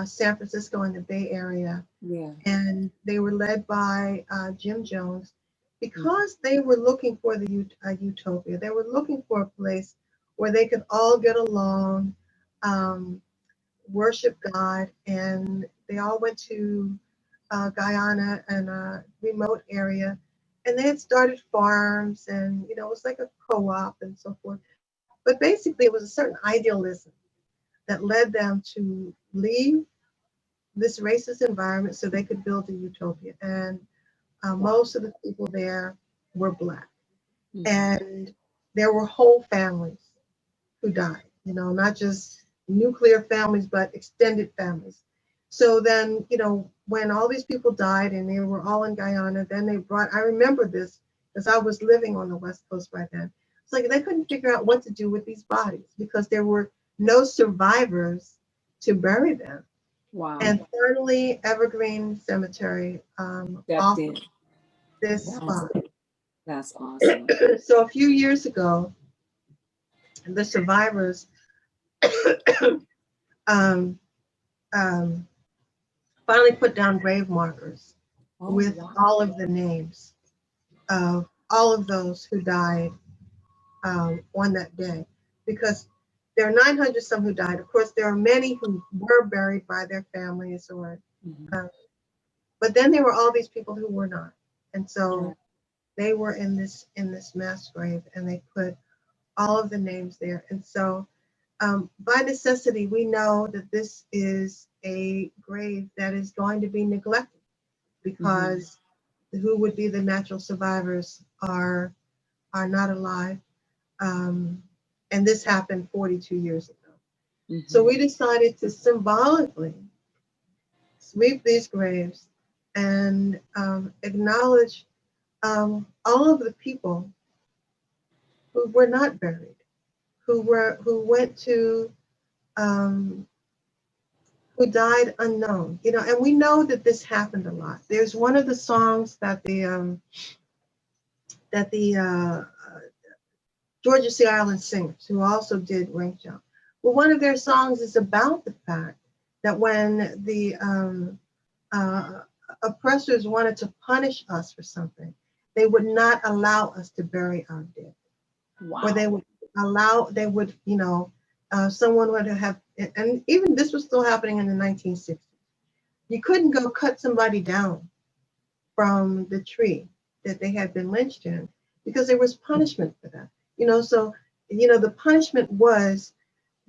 S2: San Francisco and the Bay Area,
S1: Yeah.
S2: and they were led by Jim Jones because they were looking for the utopia. They were looking for a place where they could all get along, um, worship God, and they all went to Guyana and a remote area, and they had started farms, and it was like a co-op and so forth. But basically, it was a certain idealism that led them to leave this racist environment so they could build a utopia. And most of the people there were Black. And there were whole families who died, not just nuclear families, but extended families. So then, when all these people died and they were all in Guyana, then I remember this because I was living on the West Coast by then. It's like they couldn't figure out what to do with these bodies because there were no survivors to bury them.
S1: Wow.
S2: And finally, Evergreen Cemetery
S1: Stepped in.
S2: offered this
S1: That's,
S2: spot.
S1: that's awesome.
S2: So a few years ago, the survivors um, um, finally put down grave markers
S1: Oh,
S2: with
S1: wow.
S2: all of the names of all of those who died on that day, because there are 900 some who died. Of course, there are many who were buried by their families,
S1: Mhm.
S2: but then there were all these people who were not, and
S1: Right.
S2: so they were in this mass grave, and they put all of the names there. And so, by necessity, we know that this is a grave that is going to be neglected because who would be the natural survivors are not alive. Um, and this happened 42 years ago. So we decided to symbolically sweep these graves and acknowledge all of the people who were not buried, who went to um, who died unknown. And we know that this happened a lot. There's one of the songs that the Georgia Sea Island singers, who also did Ring Jump. Well, one of their songs is about the fact that when the uh, oppressors wanted to punish us for something, they would not allow us to bury our dead,
S1: Wow.
S2: or someone would have, and even this was still happening in the 1960s. You couldn't go cut somebody down from the tree that they had been lynched in because there was punishment for that. So the punishment was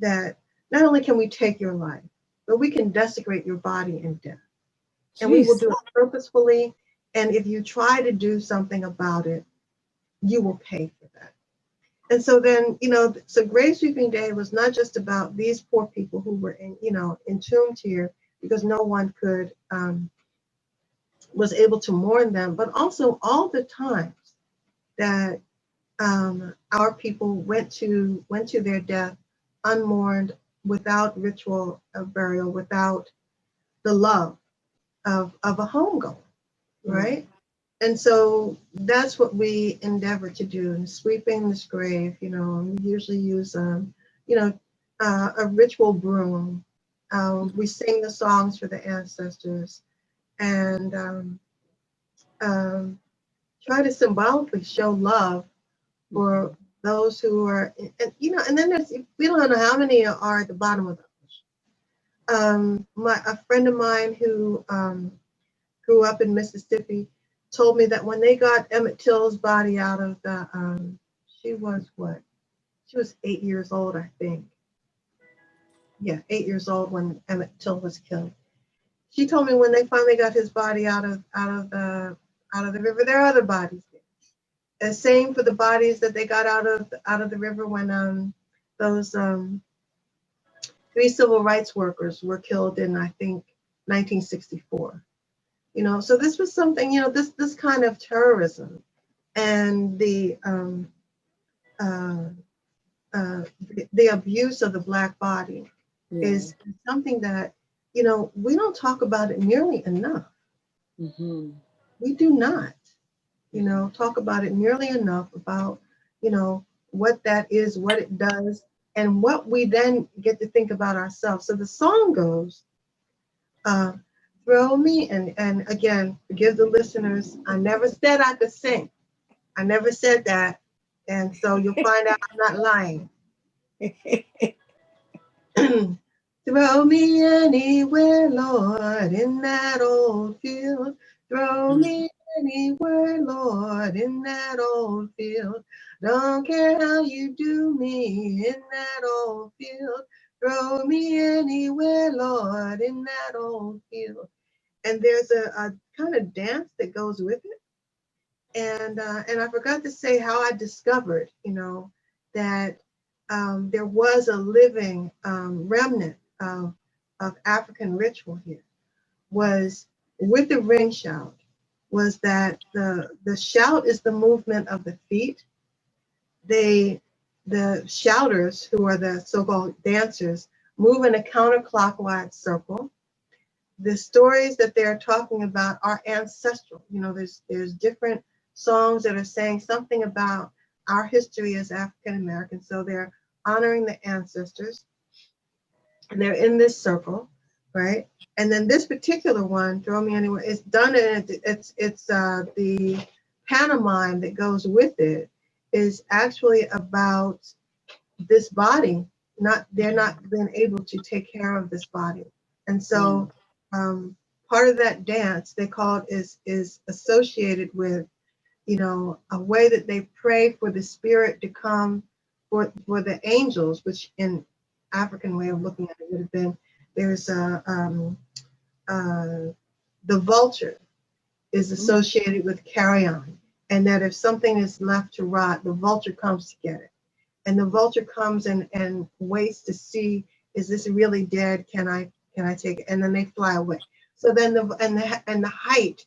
S2: that not only can we take your life, but we can desecrate your body in death. And we will
S1: Jeez.
S2: do it purposefully. And if you try to do something about it, you will pay for that. And so then, so Grave Sweeping Day was not just about these poor people who were entombed here because no one was able to mourn them, but also all the times that our people went to their death unmourned, without ritual of burial, without the love of a homegoing, right? And so that's what we endeavor to do in sweeping this grave. We usually use a ritual broom. We sing the songs for the ancestors, and um, try to symbolically show love for those who are, and then we don't know how many are at the bottom of the ocean. A friend of mine who grew up in Mississippi told me that when they got Emmett Till's body out of she was what? She was 8 years old, I think. Yeah, 8 years old when Emmett Till was killed. She told me when they finally got his body out of the river, there are other bodies there. And same for the bodies that they got out of the river when those three civil rights workers were killed in, I think, 1964. So this was something, this kind of terrorism and uh, the abuse of the Black body is something that, we don't talk about it nearly enough. We do not, talk about it nearly enough about, what that is, what it does, and what we then get to think about ourselves. So the song goes, uh, throw me, and again, forgive the listeners, I never said I could sing. I never said that. And so you'll find out I'm not lying. Throw me anywhere, Lord, in that old field. Throw me anywhere, Lord, in that old field. Don't care how you do me in that old field. Throw me anywhere, Lord, in that old field. And there's a kind of dance that goes with it. And I forgot to say how I discovered, that there was a living remnant of African ritual here, was with the ring shout, was that the shout is the movement of the feet. The shouters, who are the so-called dancers, move in a counterclockwise circle. The stories that they're talking about are ancestral. You know, there's different songs that are saying something about our history as African Americans. So they're honoring the ancestors, and they're in this circle, right? And then this particular one, Throw Me Anywhere, it's done, and it's the pantomime that goes with it is actually about this body. They're not being able to take care of this body, and so part of that dance they call it is associated with, you know, a way that they pray for the spirit to come, for the angels, which in African way of looking at it would have been, there's the vulture is associated with carrion, and that if something is left to rot, the vulture comes to get it. And the vulture comes and waits to see, is this really dead? Can I take it? And then they fly away. So then the height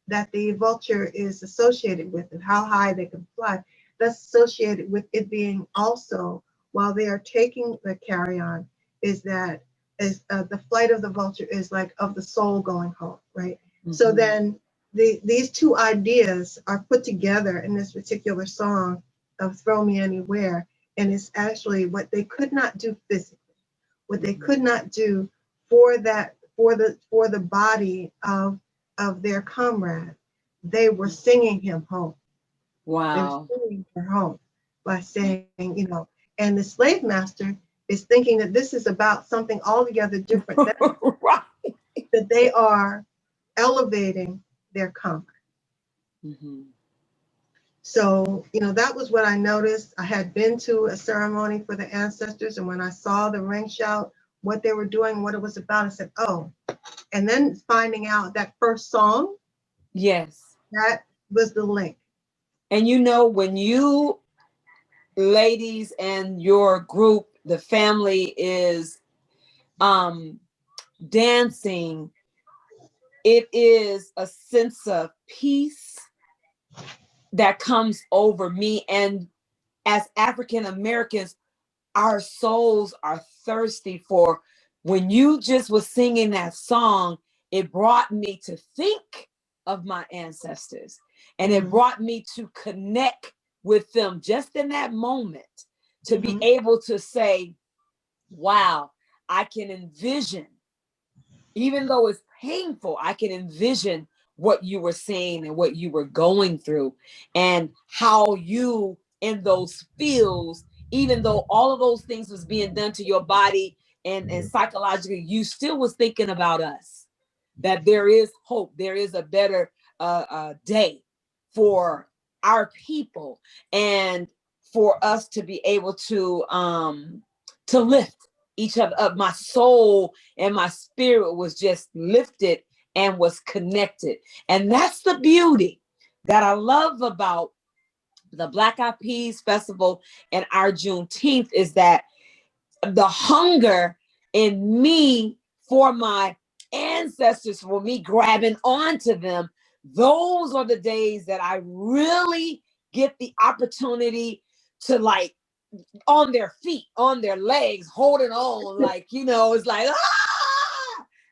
S2: that the vulture is associated with, and how high they can fly, that's associated with it being also, while they are taking the carrion, is that the flight of the vulture is like of the soul going home, right? Mm-hmm. So then these two ideas are put together in this particular song of Throw Me Anywhere, and it's actually what they could not do physically, what they could not do for the body of their comrade. They were singing him home.
S1: Wow.
S2: They were singing her home by saying, you know, and the slave master is thinking that this is about something altogether different,
S1: right.
S2: that they are elevating their comrade. Mm-hmm. So, you know, that was what I noticed. I had been to a ceremony for the ancestors, and when I saw the ring shout, what they were doing, what it was about, I said, oh. And then finding out that first song,
S1: yes,
S2: that was the link.
S1: And you know, when you ladies and your group, the family is dancing, it is a sense of peace that comes over me. And as African Americans, our souls are thirsty for, when you just was singing that song, it brought me to think of my ancestors, and it brought me to connect with them just in that moment, to be able to say, wow, I can envision, even though it's painful, I can envision what you were saying and what you were going through, and how you, in those fields, even though all of those things was being done to your body and psychologically, you still was thinking about us, that there is hope, there is a better day for our people, and for us to be able to lift each other up. My soul and my spirit was just lifted and was connected. And that's the beauty that I love about the Black Eyed Peas Festival and our Juneteenth, is that the hunger in me for my ancestors, for me grabbing onto them, those are the days that I really get the opportunity to, like, on their feet, on their legs, holding on, like, you know, it's like,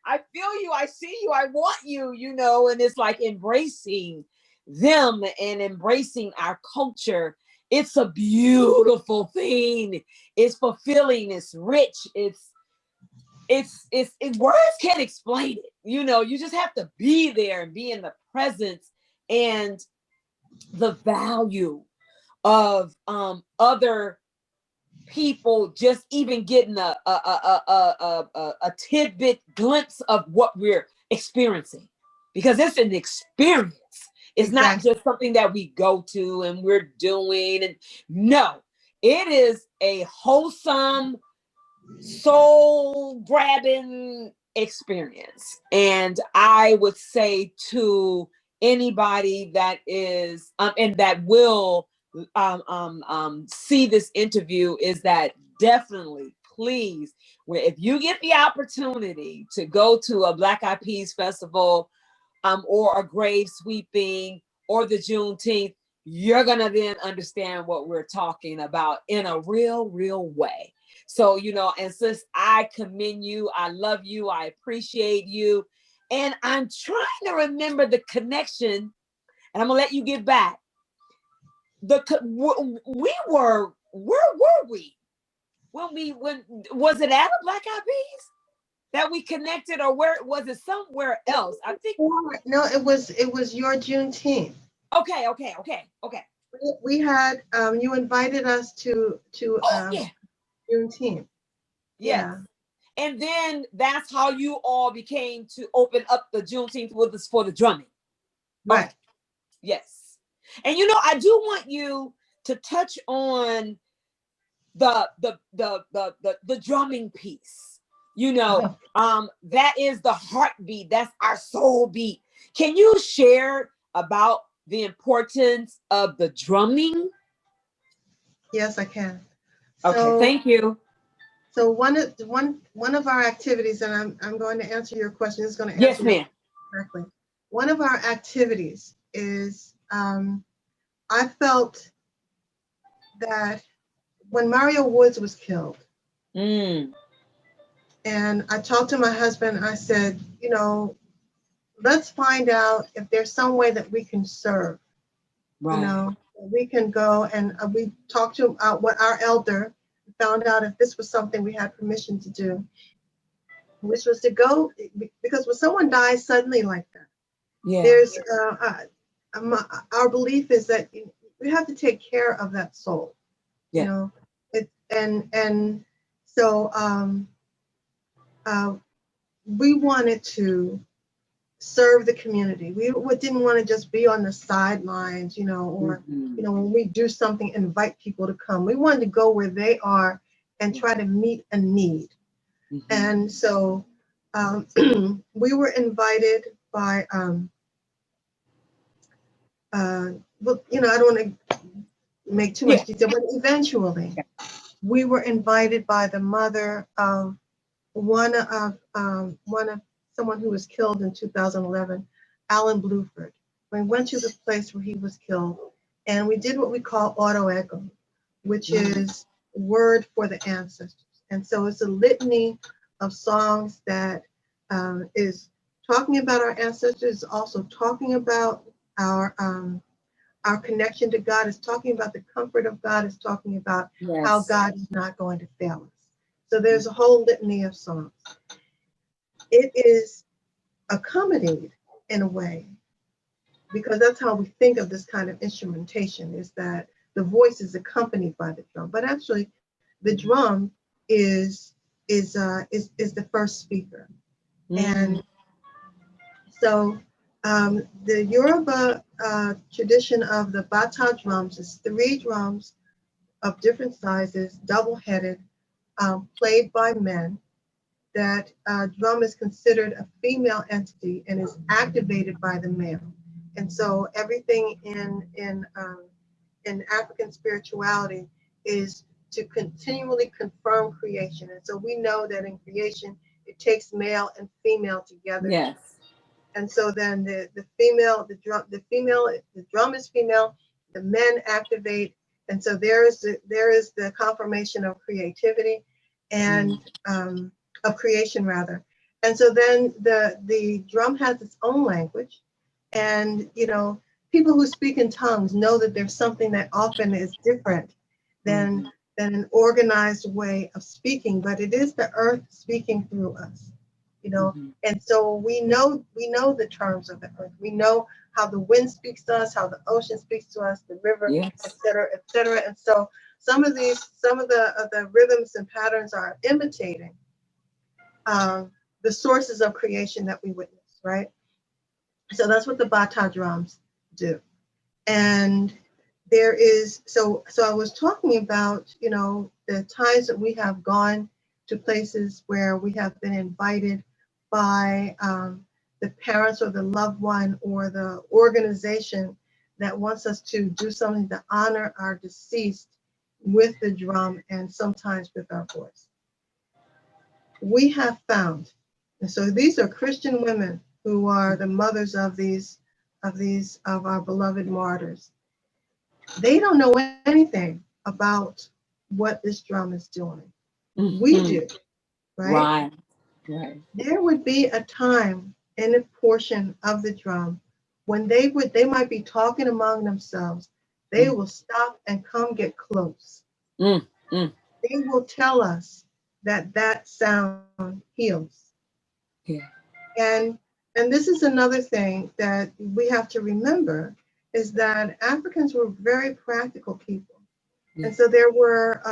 S1: I feel you, I see you, I want you, you know, and it's like embracing them and embracing our culture. It's a beautiful thing. It's fulfilling. It's rich. It's words can't explain it. You know, you just have to be there and be in the presence, and the value of other people just even getting a tidbit glimpse of what we're experiencing, because it's an experience. It's not just something that we go to and we're doing. And no, it is a wholesome, soul grabbing experience. And I would say to anybody that is and that will see this interview is that definitely, please, if you get the opportunity to go to a Black Eyed Peas festival, or a grave sweeping or the Juneteenth, you're gonna then understand what we're talking about in a real way. So, and sis, I commend you, I love you, I appreciate you, and I'm trying to remember the connection, and I'm gonna let you get back. Where were we when was it at a Black Eyed Peas that we connected, or where was it somewhere else? I think
S2: no, it was your Juneteenth.
S1: Okay.
S2: We had you invited us to
S1: Yeah.
S2: Juneteenth.
S1: Yes.
S2: Yeah.
S1: And then that's how you all became to open up the Juneteenth with us for the drumming.
S2: Right.
S1: Okay. Yes. And I do want you to touch on the drumming piece. That is the heartbeat. That's our soul beat. Can you share about the importance of the drumming?
S2: Yes, I can.
S1: Okay, thank you.
S2: So one of our activities, and I'm going to answer your question. Is going to answer
S1: yes, ma'am.
S2: Correctly. One of our activities is I felt that when Mario Woods was killed, and I talked to my husband, I said, let's find out if there's some way that we can serve.
S1: Right.
S2: We can go, and we talked to what our elder found out if this was something we had permission to do, which was to go, because when someone dies suddenly like that, there's our belief is that we have to take care of that soul.
S1: Yeah.
S2: And so we wanted to serve the community. We didn't want to just be on the sidelines, or when we do something, invite people to come. We wanted to go where they are and try to meet a need. And so we were invited by I don't want to make too much detail, but eventually we were invited by the mother of one of someone who was killed in 2011, Alan Bluford. We went to the place where he was killed, and we did what we call auto echo, which is word for the ancestors. And so it's a litany of songs that is talking about our ancestors, also talking about our connection to God, is talking about the comfort of God, is talking about how God is not going to fail us. So there's a whole litany of songs. It is accompanied in a way, because that's how we think of this kind of instrumentation, is that the voice is accompanied by the drum, but actually the drum is the first speaker. And so the Yoruba tradition of the bata drums is 3 drums of different sizes, double-headed, played by men. That drum is considered a female entity and is activated by the male. And so everything in African spirituality is to continually confirm creation. And so we know that in creation, it takes male and female together.
S1: Yes.
S2: And so then the drum is female, the men activate. And so there is the confirmation of creativity and of creation rather. And so then the drum has its own language, and people who speak in tongues know that there's something that often is different than an organized way of speaking, but it is the earth speaking through us, and so we know the terms of the earth. We know how the wind speaks to us, how the ocean speaks to us, the river, et cetera, et cetera. And so some of the rhythms and patterns are imitating the sources of creation that we witness, right? So that's what the bata drums do. And there is, so I was talking about, the times that we have gone to places where we have been invited by the parents or the loved one or the organization that wants us to do something to honor our deceased with the drum and sometimes with our voice. We have found, and so these are Christian women who are the mothers of our beloved martyrs. They don't know anything about what this drum is doing.
S1: Mm-hmm.
S2: We do, right?
S1: Right.
S2: There would be a time in a portion of the drum when they might be talking among themselves. They will stop and come get close.
S1: Mm.
S2: They will tell us that sound heals.
S1: Yeah.
S2: And this is another thing that we have to remember is that Africans were very practical people.
S1: Yeah.
S2: And so there were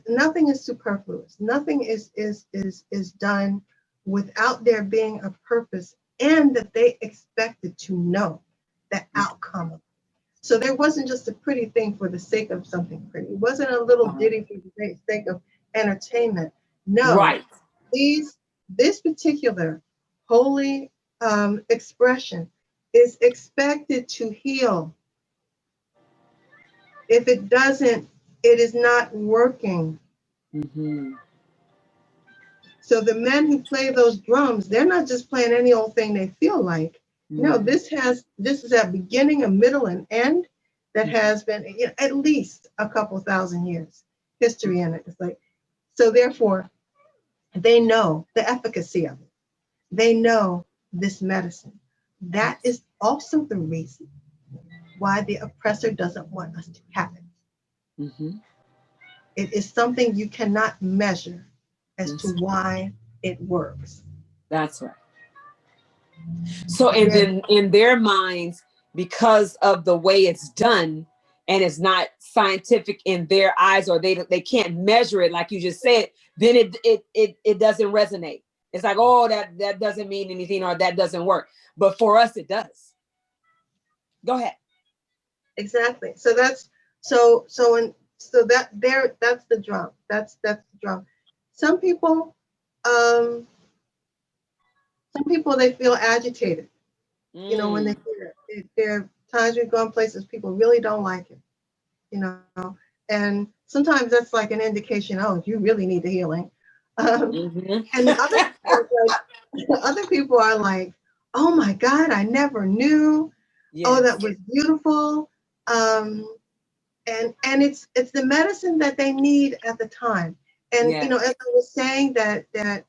S2: nothing is superfluous. Nothing is done without there being a purpose and that they expected to know the outcome of it. So there wasn't just a pretty thing for the sake of something pretty. It wasn't a little ditty for the sake of entertainment. No,
S1: Right.
S2: This particular holy expression is expected to heal. If it doesn't, it is not working.
S1: Mm-hmm.
S2: So the men who play those drums, they're not just playing any old thing they feel like. No, this is a beginning, a middle, and end that has been at least a couple thousand years history in it. It's like, so therefore, they know the efficacy of it. They know this medicine. That is also the reason why the oppressor doesn't want us to have it.
S1: Mm-hmm.
S2: It is something you cannot measure as to why it works.
S1: That's right. So, and then in their minds, because of the way it's done, and it's not scientific in their eyes, or they can't measure it, like you just said, then it doesn't resonate. It's like, oh, that doesn't mean anything, or that doesn't work. But for us, it does. Go ahead.
S2: Exactly. So that's that's the drum. That's the drum. Some people they feel agitated. When they hear it. There are times we've gone places people really don't like it. And sometimes that's like an indication. Oh, you really need the healing. And other people are like, oh my God, I never knew. Yes. Oh, that was beautiful. And it's the medicine that they need at the time. And as I was saying that I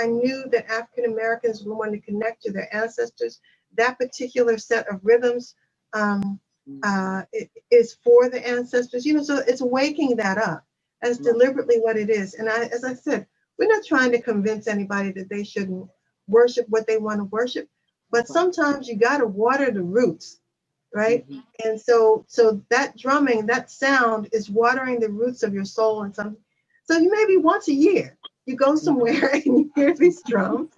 S2: knew that African Americans would want to connect to their ancestors. That particular set of rhythms it is for the ancestors. So it's waking that up. That's deliberately what it is. And as I said, we're not trying to convince anybody that they shouldn't worship what they want to worship, but sometimes you got to water the roots, right? Mm-hmm. And so that drumming, that sound is watering the roots of your soul. And so maybe once a year you go somewhere and you hear these drums,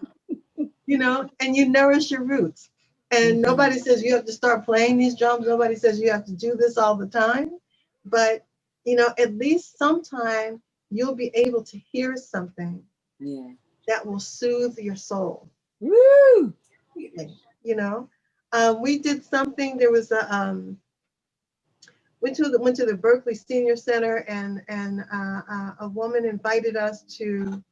S2: and you nourish your roots. And nobody says you have to start playing these drums. Nobody says you have to do this all the time. But at least sometime you'll be able to hear something that will soothe your soul.
S1: Woo!
S2: We did something. There was a went to the Berkeley Senior Center, and a woman invited us to.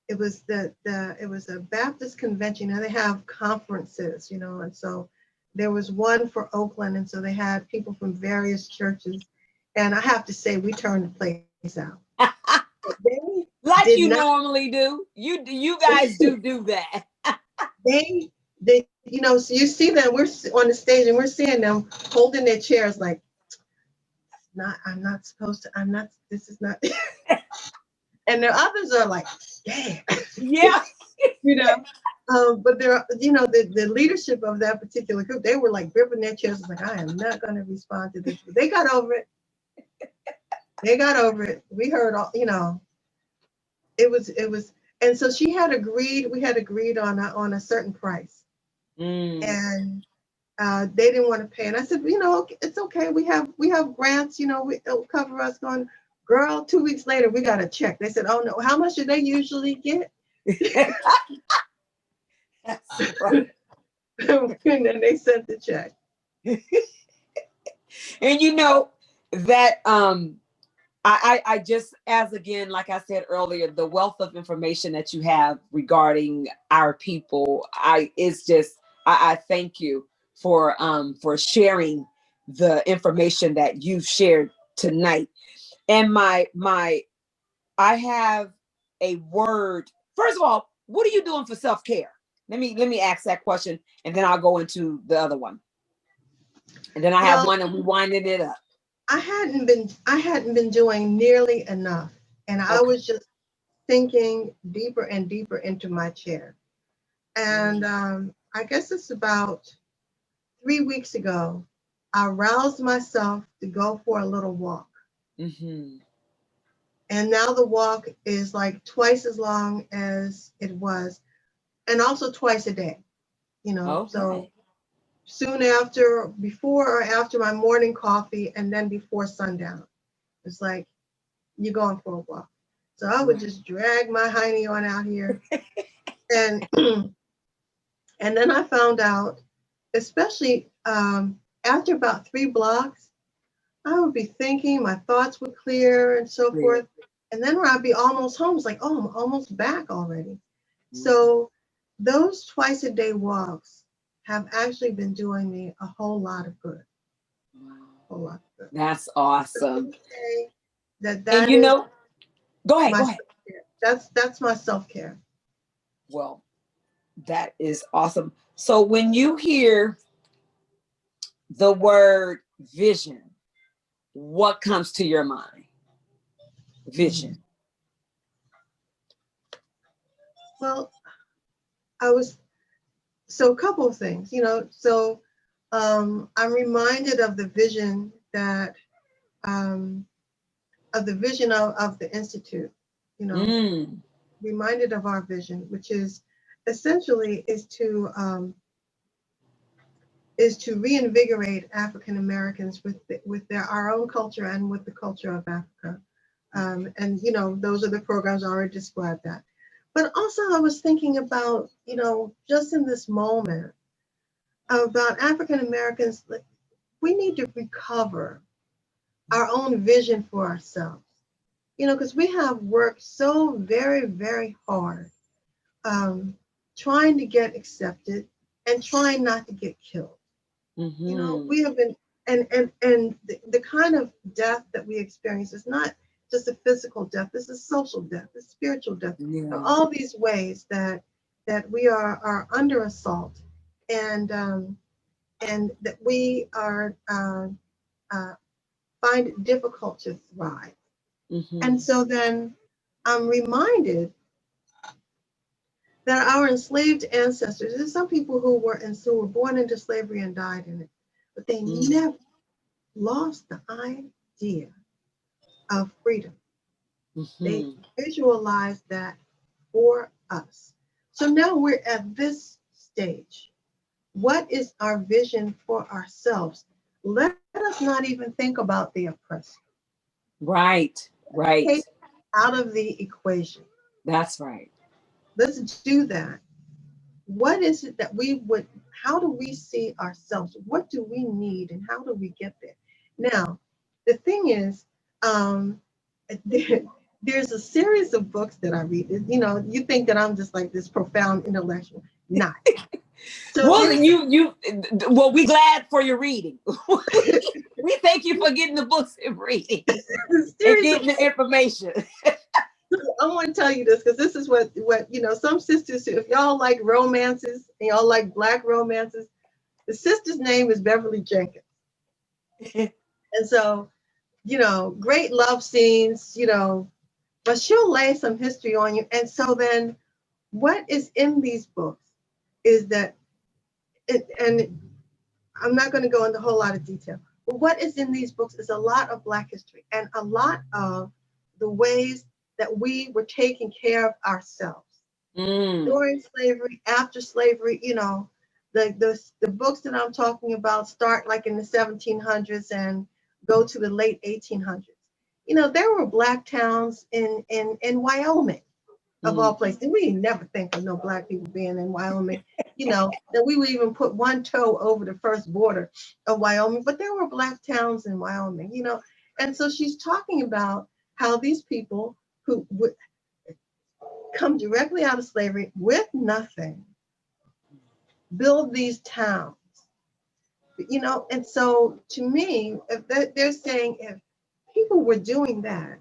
S2: It was it was a Baptist convention, and they have conferences, and so there was one for Oakland, and so they had people from various churches, and I have to say we turned the place out.
S1: Like you normally do. You guys do that.
S2: they so you see them, we're on the stage and we're seeing them holding their chairs like, this is not. And the others are like, yeah.
S1: Yeah.
S2: But there, the leadership of that particular group, they were like gripping their chairs like, I am not going to respond to this. But they got over it. We heard all, it was, and so we had agreed on a certain price. And they didn't want to pay. And I said, it's okay. We have grants, it'll cover us. Going, girl, 2 weeks later, we got a check. They said, oh no, how much do they usually get?
S1: That's right.
S2: And then they sent the check.
S1: And you know that I just, as again, like I said earlier, the wealth of information that you have regarding our people, I thank you for sharing the information that you've shared tonight. And I have a word. First of all, what are you doing for self-care? Let me ask that question, and then I'll go into the other one. And then I have
S2: Well,
S1: one, and we winding it up.
S2: I hadn't been doing nearly enough. And I
S1: Okay.
S2: was just sinking deeper and deeper into my chair. And I guess it's about 3 weeks ago, I roused myself to go for a little walk.
S1: Mm-hmm.
S2: And now the walk is like twice as long as it was, and also twice a day, So
S1: Okay.
S2: soon after, before or after my morning coffee, and then before sundown, it's like you're going for a walk. So I would just drag my hiney on out here. And and then I found out, especially after about 3 blocks, I would be thinking, my thoughts would clear and so
S1: Clear.
S2: forth. And then when I'd be almost home, it's like, oh, I'm almost back already.
S1: Mm-hmm.
S2: So those twice a day walks have actually been doing me a whole lot of good.
S1: Wow.
S2: A whole lot of good.
S1: That's
S2: So I
S1: awesome.
S2: would say that
S1: And
S2: that is
S1: go ahead,
S2: my
S1: go ahead.
S2: self-care. That's my self-care.
S1: Well, that is awesome. So when you hear the word vision, what comes to your mind? Vision.
S2: Well, I was so a couple of things, So I'm reminded of the vision of the Institute,
S1: Mm.
S2: reminded of our vision, which is essentially is to reinvigorate African Americans with our own culture and with the culture of Africa. And those are the programs I already described that. But also I was thinking about, just in this moment, about African Americans, we need to recover our own vision for ourselves. Because we have worked so very, very hard trying to get accepted and trying not to get killed.
S1: Mm-hmm.
S2: We have been, and the kind of death that we experience is not just a physical death. This is social death, it's spiritual death.
S1: Yeah.
S2: All these ways that we are under assault, and that we are find it difficult to thrive.
S1: Mm-hmm.
S2: And so then I'm reminded that our enslaved ancestors, there's some people who were born into slavery and died in it, but they never lost the idea of freedom. They
S1: Mm-hmm.
S2: visualized that for us. So now we're at this stage. What is our vision for ourselves? Let us not even think about the oppressor.
S1: Right. Right.
S2: Take it out of the equation.
S1: That's right.
S2: Let's do that. What is it that how do we see ourselves? What do we need and how do we get there? Now, the thing is, there's a series of books that I read. You think that I'm just like this profound intellectual. Not. So
S1: Well, well, we glad for your reading. We thank you for getting the books and reading and getting the information.
S2: I want to tell you this because this is what some sisters, if y'all like romances and y'all like Black romances, the sister's name is Beverly Jenkins. And so, great love scenes, but she'll lay some history on you. And so then what is in these books is that, and I'm not going to go into a whole lot of detail, but what is in these books is a lot of Black history and a lot of the ways that we were taking care of ourselves during slavery, after slavery. The books that I'm talking about start like in the 1700s and go to the late 1800s. There were Black towns in Wyoming, of all places. We never think of no Black people being in Wyoming. that we would even put one toe over the first border of Wyoming, but there were Black towns in Wyoming, and so she's talking about how these people who would come directly out of slavery with nothing build these towns, and so to me, if they're saying if people were doing that,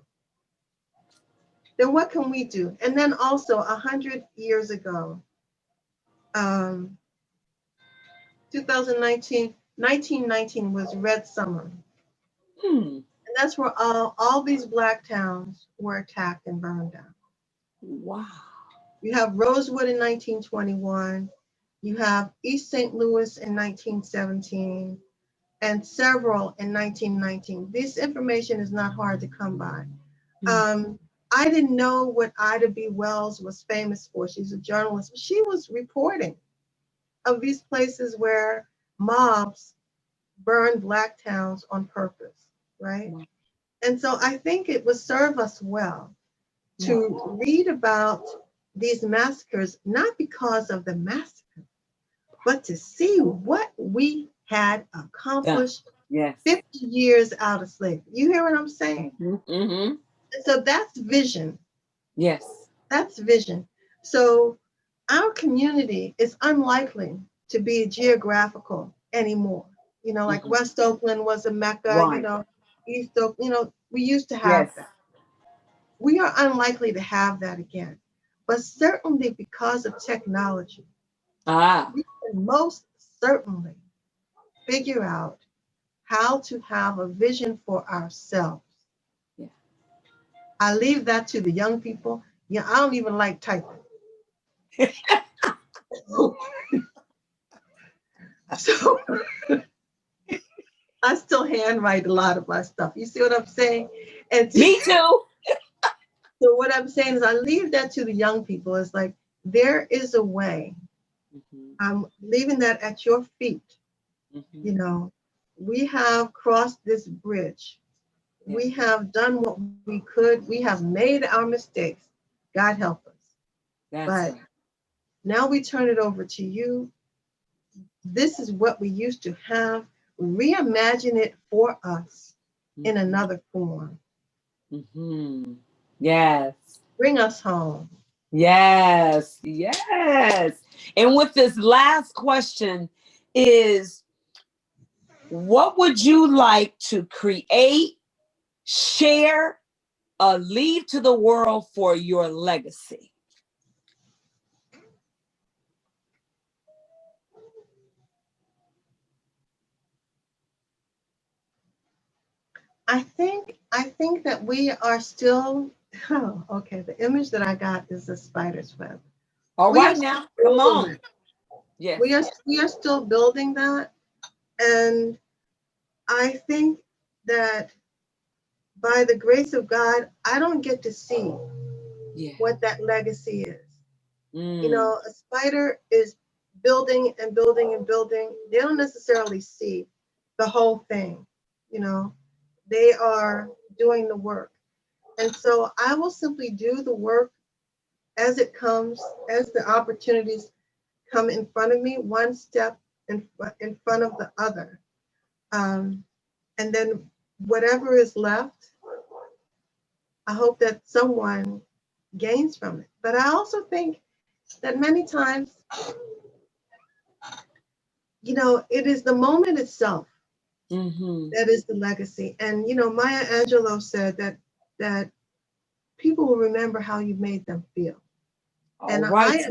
S2: then what can we do? And then also 100 years ago, 1919 was Red Summer. And that's where all these Black towns were attacked and burned down.
S1: Wow.
S2: You have Rosewood in 1921. You have East St. Louis in 1917, and several in 1919. This information is not hard to come by. I didn't know what Ida B. Wells was famous for. She's a journalist. She was reporting of these places where mobs burned Black towns on purpose, right?
S1: Wow.
S2: And so I think it would serve us well to read about these massacres, not because of the massacre, but to see what we had accomplished 50 years out of slavery. You hear what I'm saying?
S1: Mm-hmm.
S2: So that's vision.
S1: Yes.
S2: That's vision. So our community is unlikely to be geographical anymore. Like West Oakland was a mecca,
S1: Right.
S2: East Oakland, we used to have that. We are unlikely to have that again. But certainly because of technology, we can most certainly figure out how to have a vision for ourselves.
S1: Yeah.
S2: I leave that to the young people. I don't even like typing. So I still handwrite a lot of my stuff. You see what I'm saying? And
S1: me too.
S2: So what I'm saying is I leave that to the young people. It's like, there is a way. I'm leaving that at your feet. We have crossed this bridge. We have done what we could. We have made our mistakes. God help us. But now we turn it over to you. This is what we used to have. Reimagine it for us in another form.
S1: Yes.
S2: Bring us home.
S1: Yes. Yes. And with this last question is, what would you like to create, share, or leave to the world for your legacy?
S2: I think that we are still, okay, the image that I got is a spider's web.
S1: All right now, come on.
S2: Yes. We are still building that. And I think that by the grace of God, I don't get to see what that legacy is. A spider is building and building and building. They don't necessarily see the whole thing. They are doing the work. And so I will simply do the work as it comes, as the opportunities come in front of me, one step in front of the other. And then whatever is left, I hope that someone gains from it. But I also think that many times, it is the moment itself that is the legacy. And, Maya Angelou said that people will remember how you made them feel. And I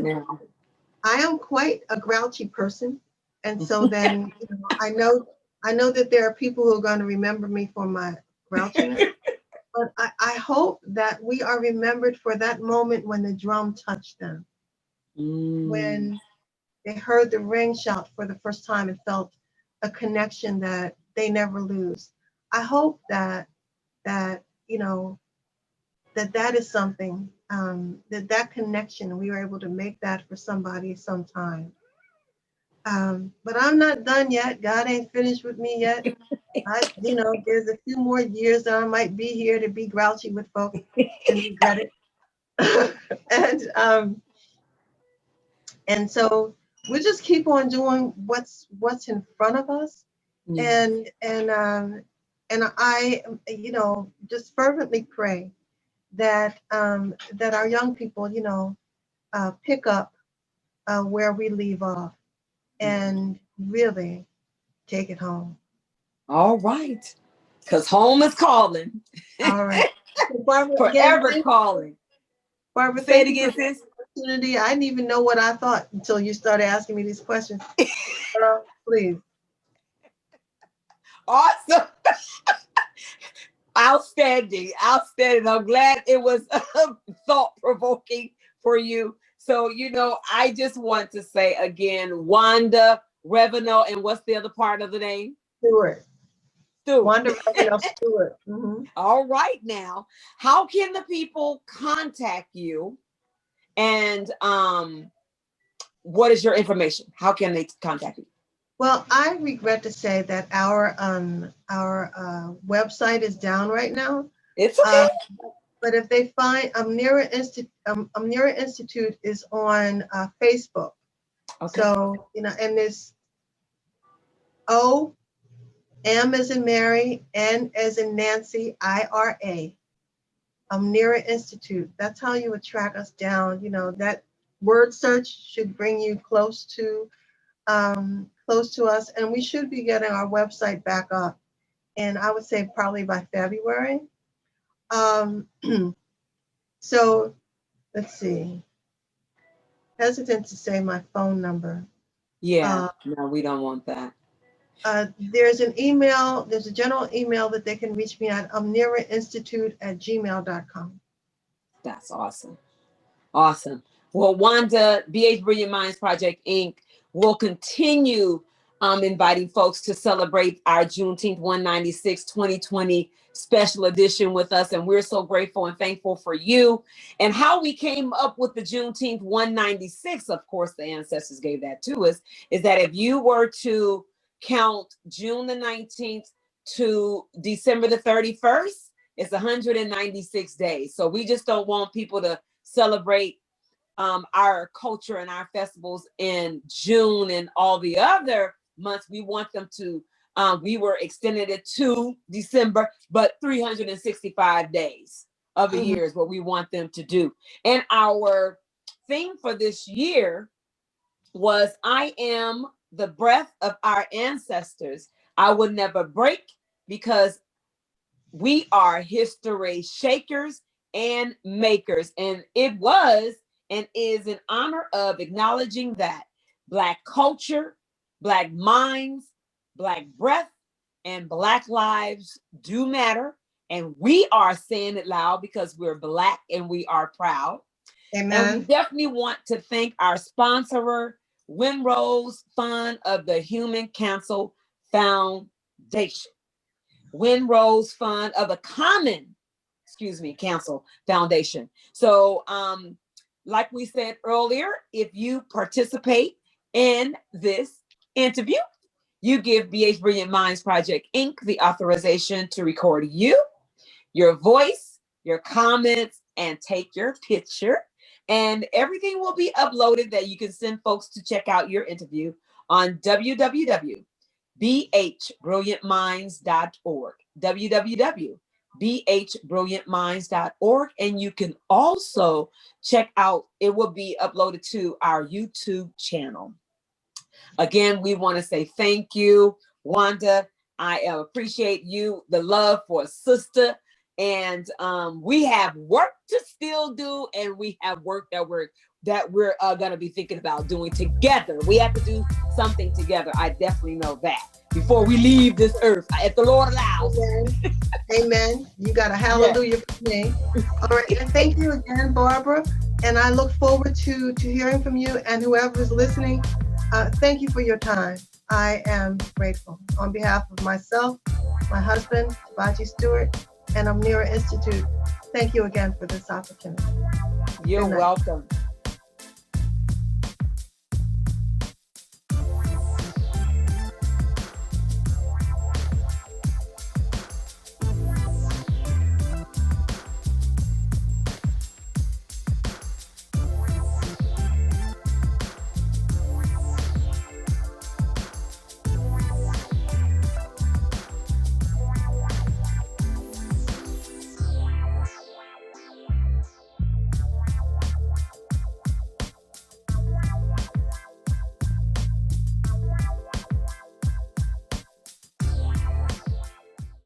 S2: am quite a grouchy person. And so then, I know that there are people who are going to remember me for my grouchiness. But I hope that we are remembered for that moment when the drum touched them, when they heard the ring shout for the first time and felt a connection that they never lose. I hope that that is something, that connection, we were able to make that for somebody sometime. But I'm not done yet. God ain't finished with me yet. There's a few more years that I might be here to be grouchy with folks and regret it. And so we just keep on doing what's in front of us,
S1: Yeah.
S2: and I, just fervently pray that that our young people, pick up where we leave off and really take it home.
S1: All right. Because home is calling.
S2: All right. So Barbara, again,
S1: Forever calling.
S2: Barbara,
S1: Say it
S2: thank you for
S1: again,
S2: the
S1: sis.
S2: opportunity. I didn't even know what I thought until you started asking me these questions. Please.
S1: Awesome. Outstanding. Outstanding. I'm glad it was thought provoking for you. So, I just want to say again, Wanda Ravernell, and what's the other part of the name?
S2: Stewart.
S1: Stewart.
S2: Wanda Ravernell Stewart. Mm-hmm.
S1: All right, now, how can the people contact you? And what is your information? How can they contact you?
S2: Well, I regret to say that our website is down right now.
S1: It's okay.
S2: But if they find Omnira Institute is on Facebook.
S1: Okay.
S2: So, and it's O-M as in Mary, N as in Nancy, I-R-A, Omnira Institute. That's how you would track us down. That word search should bring you close to us, and we should be getting our website back up. And I would say probably by February. Um, so let's see. Hesitant to say my phone number.
S1: Yeah. No, we don't want that.
S2: There's a general email that they can reach me at omnirainstitute@gmail.com.
S1: That's awesome. Awesome. Well, Wanda, B.H. Brilliant Minds Project, Inc. will continue inviting folks to celebrate our Juneteenth 196 2020 special edition with us. And we're so grateful and thankful for you. And how we came up with the Juneteenth 196, of course, the ancestors gave that to us, is that if you were to count June the 19th to December the 31st, it's 196 days. So we just don't want people to celebrate our culture and our festivals in June and all the other months. We want them to, we were extended it to December, but 365 days of a year is what we want them to do. And our theme for this year was, I am the breath of our ancestors. I will never break, because we are history shakers and makers. And it was and is in honor of acknowledging that Black culture, Black minds, Black breath, and Black lives do matter. And we are saying it loud because we're Black and we are proud.
S2: Amen.
S1: And we definitely want to thank our sponsorer, Winrose Fund of the Human Council Foundation. Winrose Fund of the Council Foundation. So, like we said earlier, if you participate in this interview, you give B.H. Brilliant Minds Project, Inc. the authorization to record you, your voice, your comments, and take your picture. And everything will be uploaded that you can send folks to check out your interview on www.B-HBrilliantMinds.org. www.B-HBrilliantMinds.org. And you can also check out, it will be uploaded to our YouTube channel. Again, we want to say thank you, Wanda. I appreciate you, the love for a sister. And we have work to still do, and we have work that we're going to be thinking about doing together. We have to do something together. I definitely know that before we leave this earth, if the Lord allows.
S2: Amen. Amen. You got a hallelujah for me. All right. And thank you again, Barbara. And I look forward to hearing from you and whoever is listening. Thank you for your time. I am grateful. On behalf of myself, my husband, Baji Stewart, and Omnira Institute, thank you again for this opportunity.
S1: You're welcome.